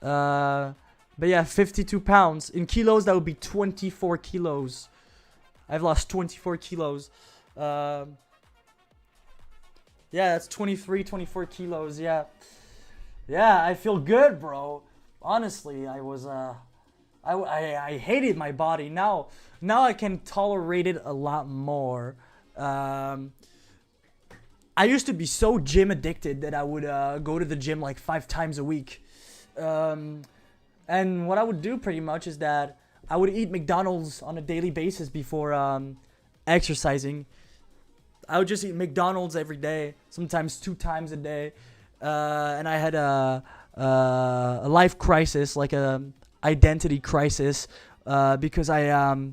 But yeah, 52 pounds. In kilos, that would be 24 kilos. I've lost 24 kilos. Yeah, that's 23, 24 kilos. Yeah. Yeah, I feel good, bro. Honestly, I was, I hated my body. Now I can tolerate it a lot more. I used to be so gym addicted that I would go to the gym like 5 times a week. And what I would do pretty much is that I would eat McDonald's on a daily basis before exercising. I would just eat McDonald's every day, sometimes 2 times a day. And I had a life crisis, like a identity crisis, because I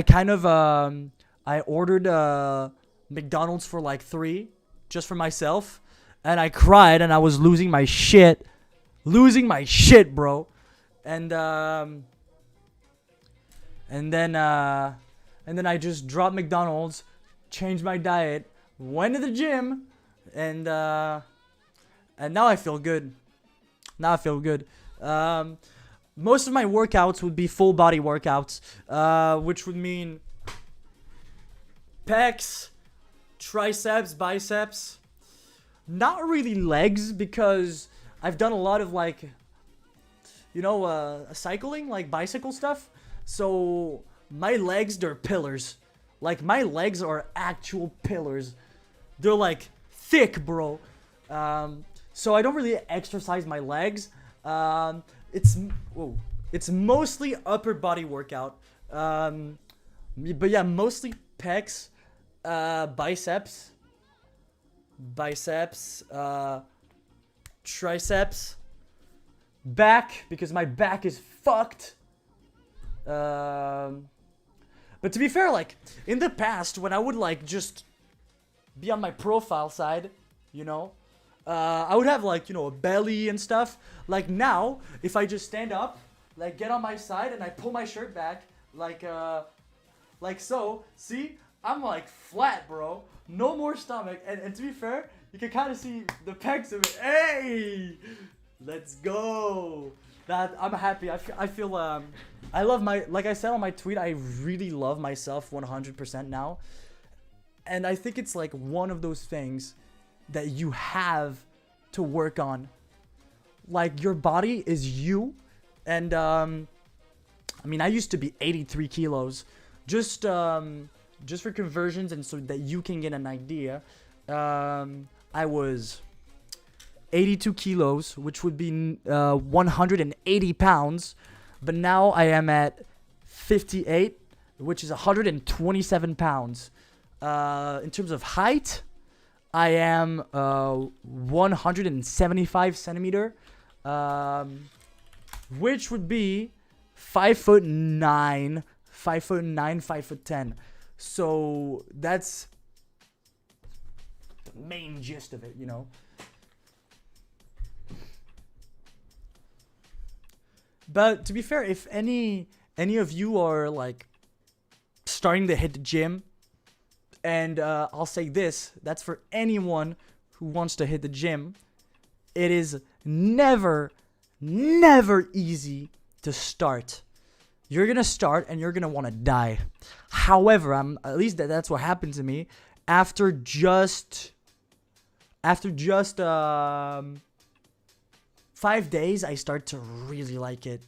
kind of I ordered McDonald's for like 3 just for myself, and I cried and I was losing my shit, bro. And then I just dropped McDonald's, changed my diet, went to the gym, and now I feel good. Most of my workouts would be full body workouts, which would mean pecs, triceps, biceps. Not really legs, because I've done a lot of like, you know, cycling, like bicycle stuff. So my legs, they're pillars. Like my legs are actual pillars. They're like thick, bro. So I don't really exercise my legs. It's mostly upper body workout. But yeah, mostly pecs, biceps, biceps, triceps, back, because my back is fucked. But to be fair, like, in the past, when I would, like, just be on my profile side, you know, I would have, like, you know, a belly and stuff. Like, now, if I just stand up, like, get on my side, and I pull my shirt back, like so, see? I'm, like, flat, bro. No more stomach. And to be fair, you can kind of see the pecs of it. Hey! Let's go! That, I'm happy. I feel, I love my, like I said on my tweet, I really love myself 100% now. And I think it's, like, one of those things that you have to work on. Like, your body is you. And, I mean, I used to be 83 kilos. Just for conversions and so that you can get an idea. I was 82 kilos, which would be 180 pounds. But now I am at 58, which is 127 pounds. In terms of height, I am 175 centimeter, which would be 5'9", 5'10". So that's the main gist of it, you know. But to be fair, if any of you are like starting to hit the gym, and I'll say this, that's for anyone who wants to hit the gym, it is never easy to start. You're gonna start and you're gonna want to die. However, at least that's what happened to me after just 5 days. I start to really like it.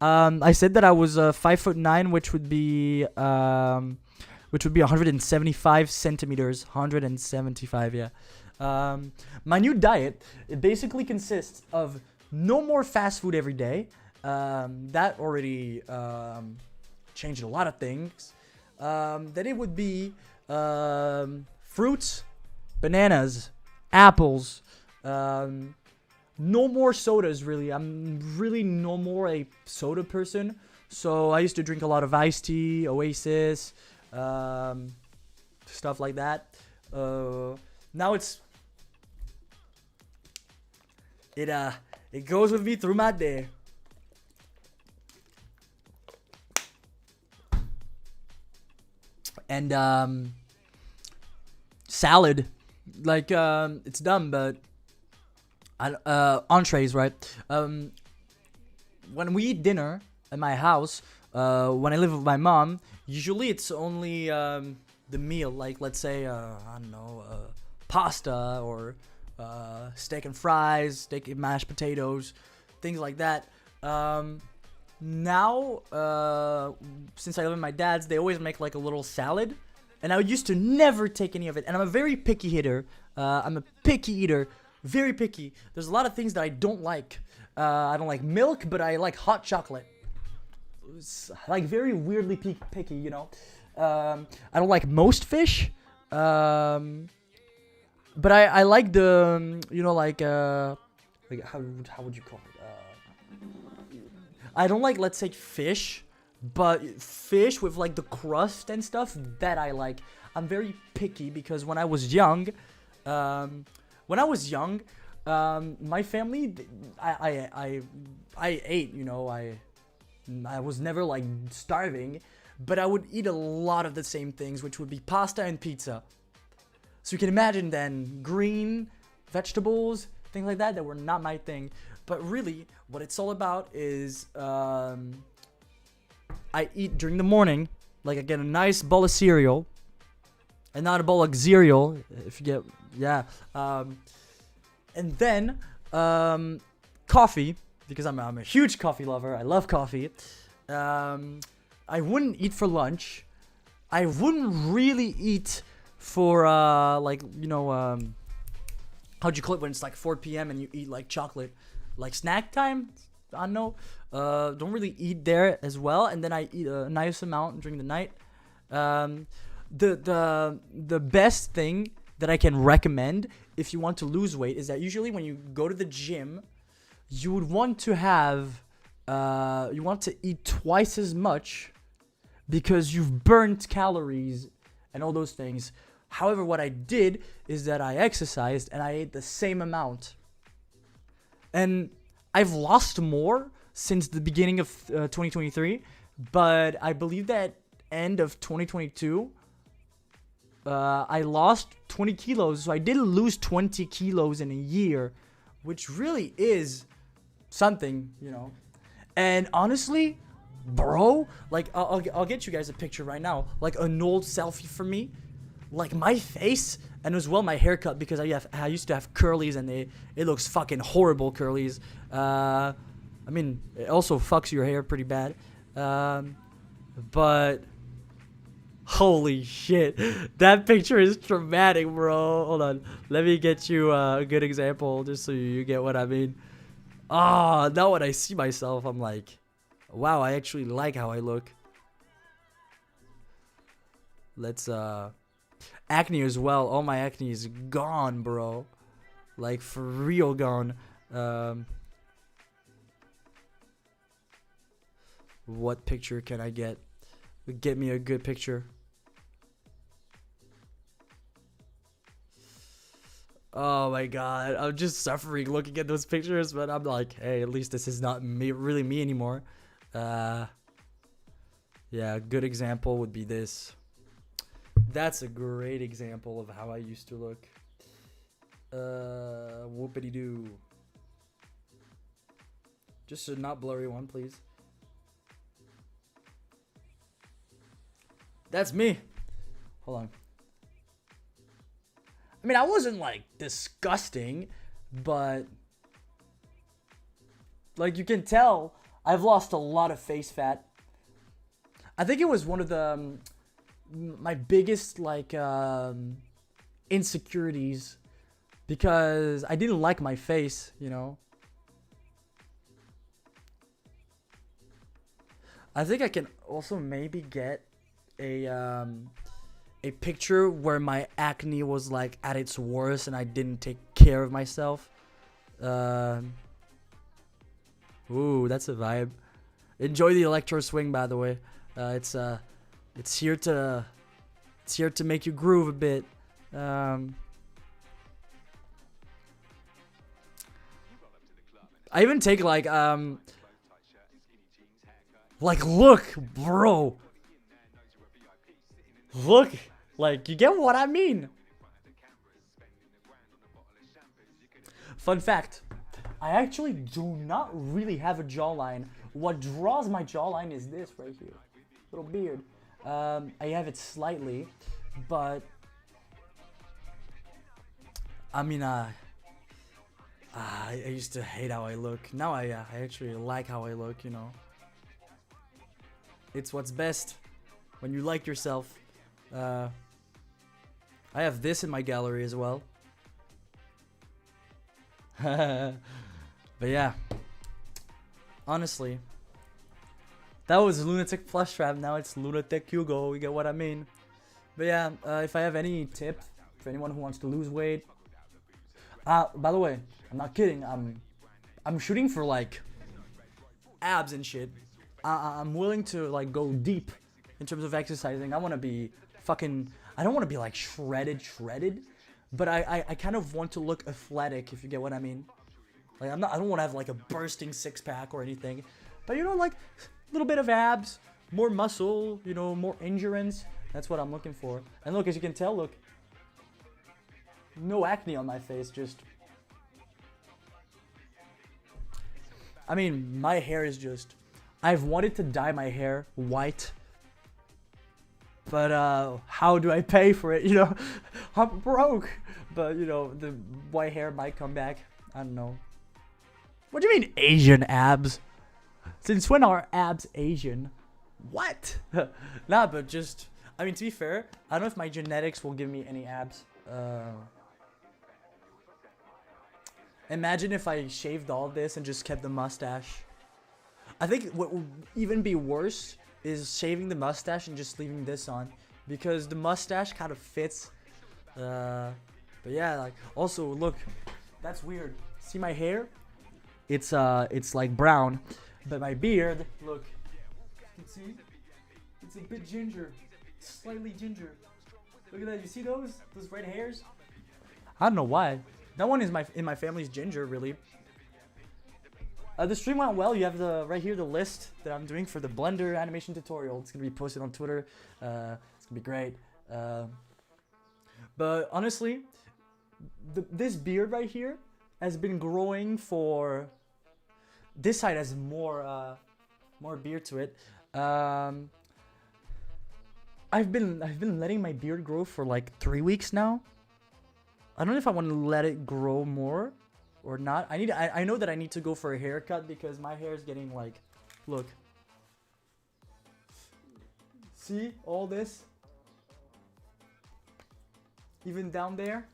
I said that I was 5'9", which would be 175 centimeters. 175, yeah. My new diet, it basically consists of no more fast food every day. That already changed a lot of things. Then it would be fruits, bananas, apples, no more sodas, really. I'm really no more a soda person. So I used to drink a lot of iced tea, Oasis, stuff like that. Now it goes with me through my day. And salad, like it's dumb, but entrees, right? When we eat dinner at my house, when I live with my mom, usually it's only the meal, like let's say I don't know, pasta or steak and fries, steak and mashed potatoes, things like that. Now, since I live with my dad's, they always make like a little salad, and I used to never take any of it. And I'm a very picky hitter. I'm a picky eater, very picky. There's a lot of things that I don't like. I don't like milk, but I like hot chocolate. It's like very weirdly picky, you know. I don't like most fish, but I like the, you know, like how would you call it? I don't like, let's say, fish, but fish with like the crust and stuff, that I like. I'm very picky because when I was young, my family, I ate, you know, I was never like starving, but I would eat a lot of the same things, which would be pasta and pizza. So you can imagine then green vegetables, things like that were not my thing. But really, what it's all about is I eat during the morning, like I get a nice bowl of cereal, and not a bowl of cereal, if you get, yeah. And then coffee, because I'm a huge coffee lover. I love coffee. I wouldn't eat for lunch. I wouldn't really eat for like, you know, how'd you call it when it's like 4 p.m. and you eat like chocolate, like snack time? I don't know. Don't really eat there as well, and then I eat a nice amount during the night. The best thing that I can recommend if you want to lose weight is that usually when you go to the gym, you would want to have, you want to eat twice as much because you've burnt calories and all those things. However, what I did is that I exercised and I ate the same amount. And I've lost more since the beginning of 2023, but I believe that end of 2022, I lost 20 kilos. So I did lose 20 kilos in a year, which really is something, you know. And honestly, bro, like I'll get you guys a picture right now, like an old selfie for me, like my face and as well my haircut, because I used to have curlies and it looks fucking horrible curlies. I mean, it also fucks your hair pretty bad. But holy shit, that picture is traumatic, bro. Hold on, let me get you a good example just so you get what I mean. Ah, now when I see myself, I'm like, wow, I actually like how I look. Let's acne as well. All my acne is gone, bro. Like for real gone. What picture can I get? Get me a good picture. Oh my god, I'm just suffering looking at those pictures, but I'm like, hey, at least this is not me, really me anymore. Yeah, a good example would be this. That's a great example of how I used to look. Whoopity-doo. Just a not blurry one, please. That's me. Hold on. I mean, I wasn't like disgusting, but like you can tell, I've lost a lot of face fat. I think it was one of the my biggest like insecurities, because I didn't like my face, you know. I think I can also maybe get a picture where my acne was like at its worst and I didn't take care of myself. Ooh, that's a vibe. Enjoy the electro swing, by the way. It's here to make you groove a bit. I even take like look, bro. Look, like, you get what I mean. Fun fact, I actually do not really have a jawline. What draws my jawline is this right here. Little beard. I have it slightly, but I mean, I used to hate how I look. Now I actually like how I look, you know. It's what's best when you like yourself. I have this in my gallery as well. But yeah, honestly, that was Lunatic Flush Trap. Now it's LunaticHugo. You get what I mean? But yeah, if I have any tip for anyone who wants to lose weight, by the way, I'm not kidding. I'm shooting for like abs and shit. I'm willing to like go deep in terms of exercising. I want to be fucking, I don't want to be like shredded, but I kind of want to look athletic, if you get what I mean. Like I don't want to have like a bursting six pack or anything, but you know, like a little bit of abs, more muscle, you know, more endurance. That's what I'm looking for. And look, as you can tell, look, no acne on my face, just, I mean, my hair is just, I've wanted to dye my hair white, but how do I pay for it? You know, I'm broke. But you know, the white hair might come back. I don't know. What do you mean Asian abs? Since when are abs Asian? What? Nah, but just, I mean, to be fair, I don't know if my genetics will give me any abs. Imagine if I shaved all this and just kept the mustache. I think what would even be worse is shaving the mustache and just leaving this on, because the mustache kind of fits But yeah, like also look, that's weird. See my hair? It's like brown, but my beard, look, you can see, it's a bit ginger, slightly ginger. Look at that. You see those red hairs? I don't know why. That one is in my family's ginger, really. The stream went well. You have right here the list that I'm doing for the Blender animation tutorial. It's gonna be posted on Twitter. It's gonna be great. But honestly, this beard right here has been growing for. This side has more beard to it. I've been letting my beard grow for like 3 weeks now. I don't know if I want to let it grow more or not. I know that I need to go for a haircut because my hair is getting like, look. See all this? Even down there?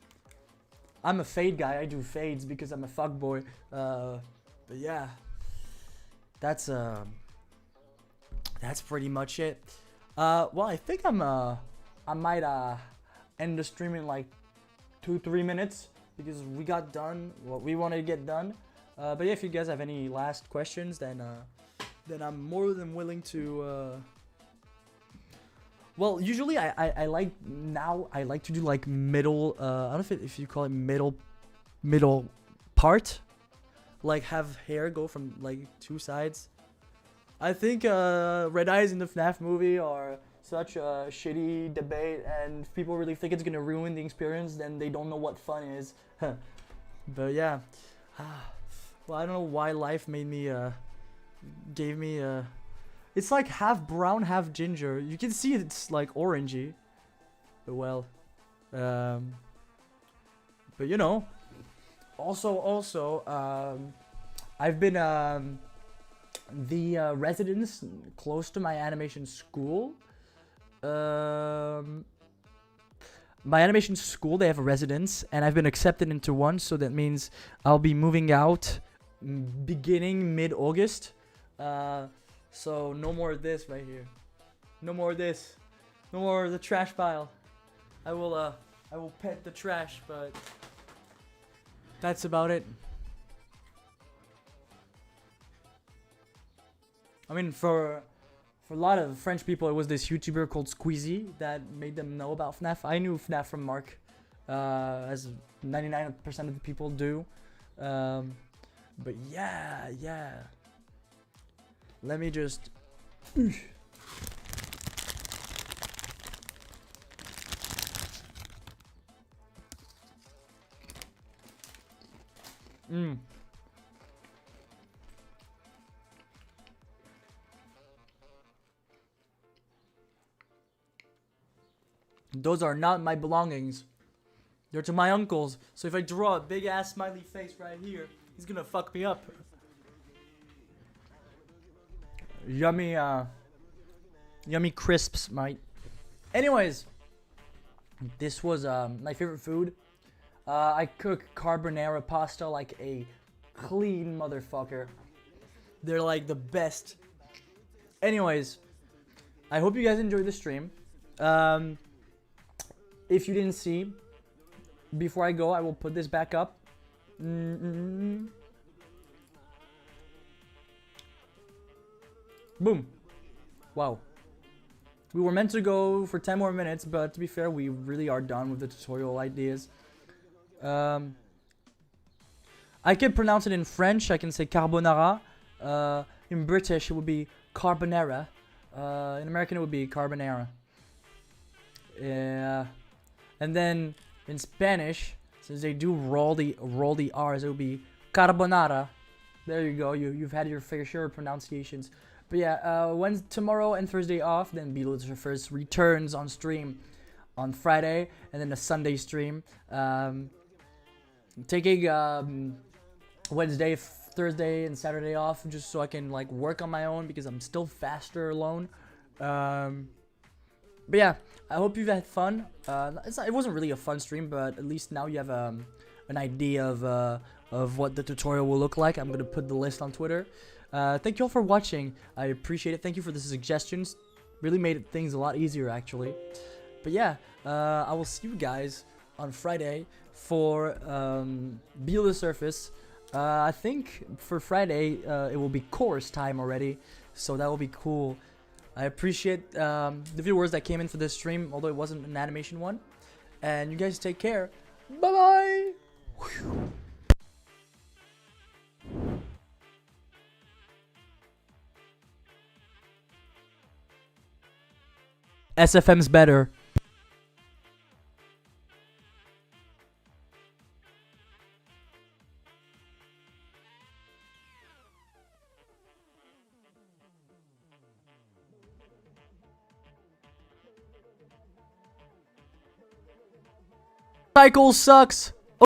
I'm a fade guy. I do fades because I'm a fuckboy. But yeah. That's pretty much it. Well, I think I might end the stream in like 2-3 minutes because we got done what we wanted to get done. But yeah, if you guys have any last questions, then I'm more than willing to. Well, usually I like to do like middle. I don't know if you call it middle part. Like have hair go from like 2 sides. I think red eyes in the FNAF movie are such a shitty debate, and if people really think it's gonna ruin the experience, then they don't know what fun is. But yeah, well, I don't know why life made me gave me it's like half brown, half ginger. You can see it's like orangey. But well, but you know. Also, I've been the residence close to my animation school. My animation school, they have a residence, and I've been accepted into one, so that means I'll be moving out beginning mid-August. So no more of this right here. No more of this. No more of the trash pile. I will pet the trash, but that's about it. I mean, for a lot of French people, it was this YouTuber called Squeezie that made them know about FNAF. I knew FNAF from Mark, as 99% of the people do. But yeah. Let me just. Those are not my belongings. They're to my uncle's. So if I draw a big ass smiley face right here, he's gonna fuck me up. Yummy crisps, mate. Anyways, this was my favorite food. I cook carbonara pasta like a clean motherfucker. They're like the best. Anyways, I hope you guys enjoyed the stream. If you didn't see, before I go, I will put this back up. Boom. Wow. We were meant to go for 10 more minutes, but to be fair, we really are done with the tutorial ideas. I can pronounce it in French. I can say carbonara. In British, it would be carbonara. In American, it would be carbonara. Yeah. And then in Spanish, since they do roll the R's, it would be carbonara. There you go. You've had your fair share of pronunciations. But yeah, when tomorrow and Thursday off, then Beetlejuice first returns on stream on Friday, and then a Sunday stream. Taking Wednesday, Thursday, and Saturday off just so I can like work on my own because I'm still faster alone. But yeah, I hope you've had fun. It wasn't really a fun stream, but at least now you have an idea of what the tutorial will look like. I'm gonna put the list on Twitter. Thank you all for watching. I appreciate it. Thank you for the suggestions. Really made things a lot easier, actually. But yeah, I will see you guys on Friday for Below the Surface. I think for Friday it will be course time already, so that will be cool. I appreciate the viewers that came in for this stream, although it wasn't an animation one. And you guys take care. Bye bye. SFM's better. Cycle sucks.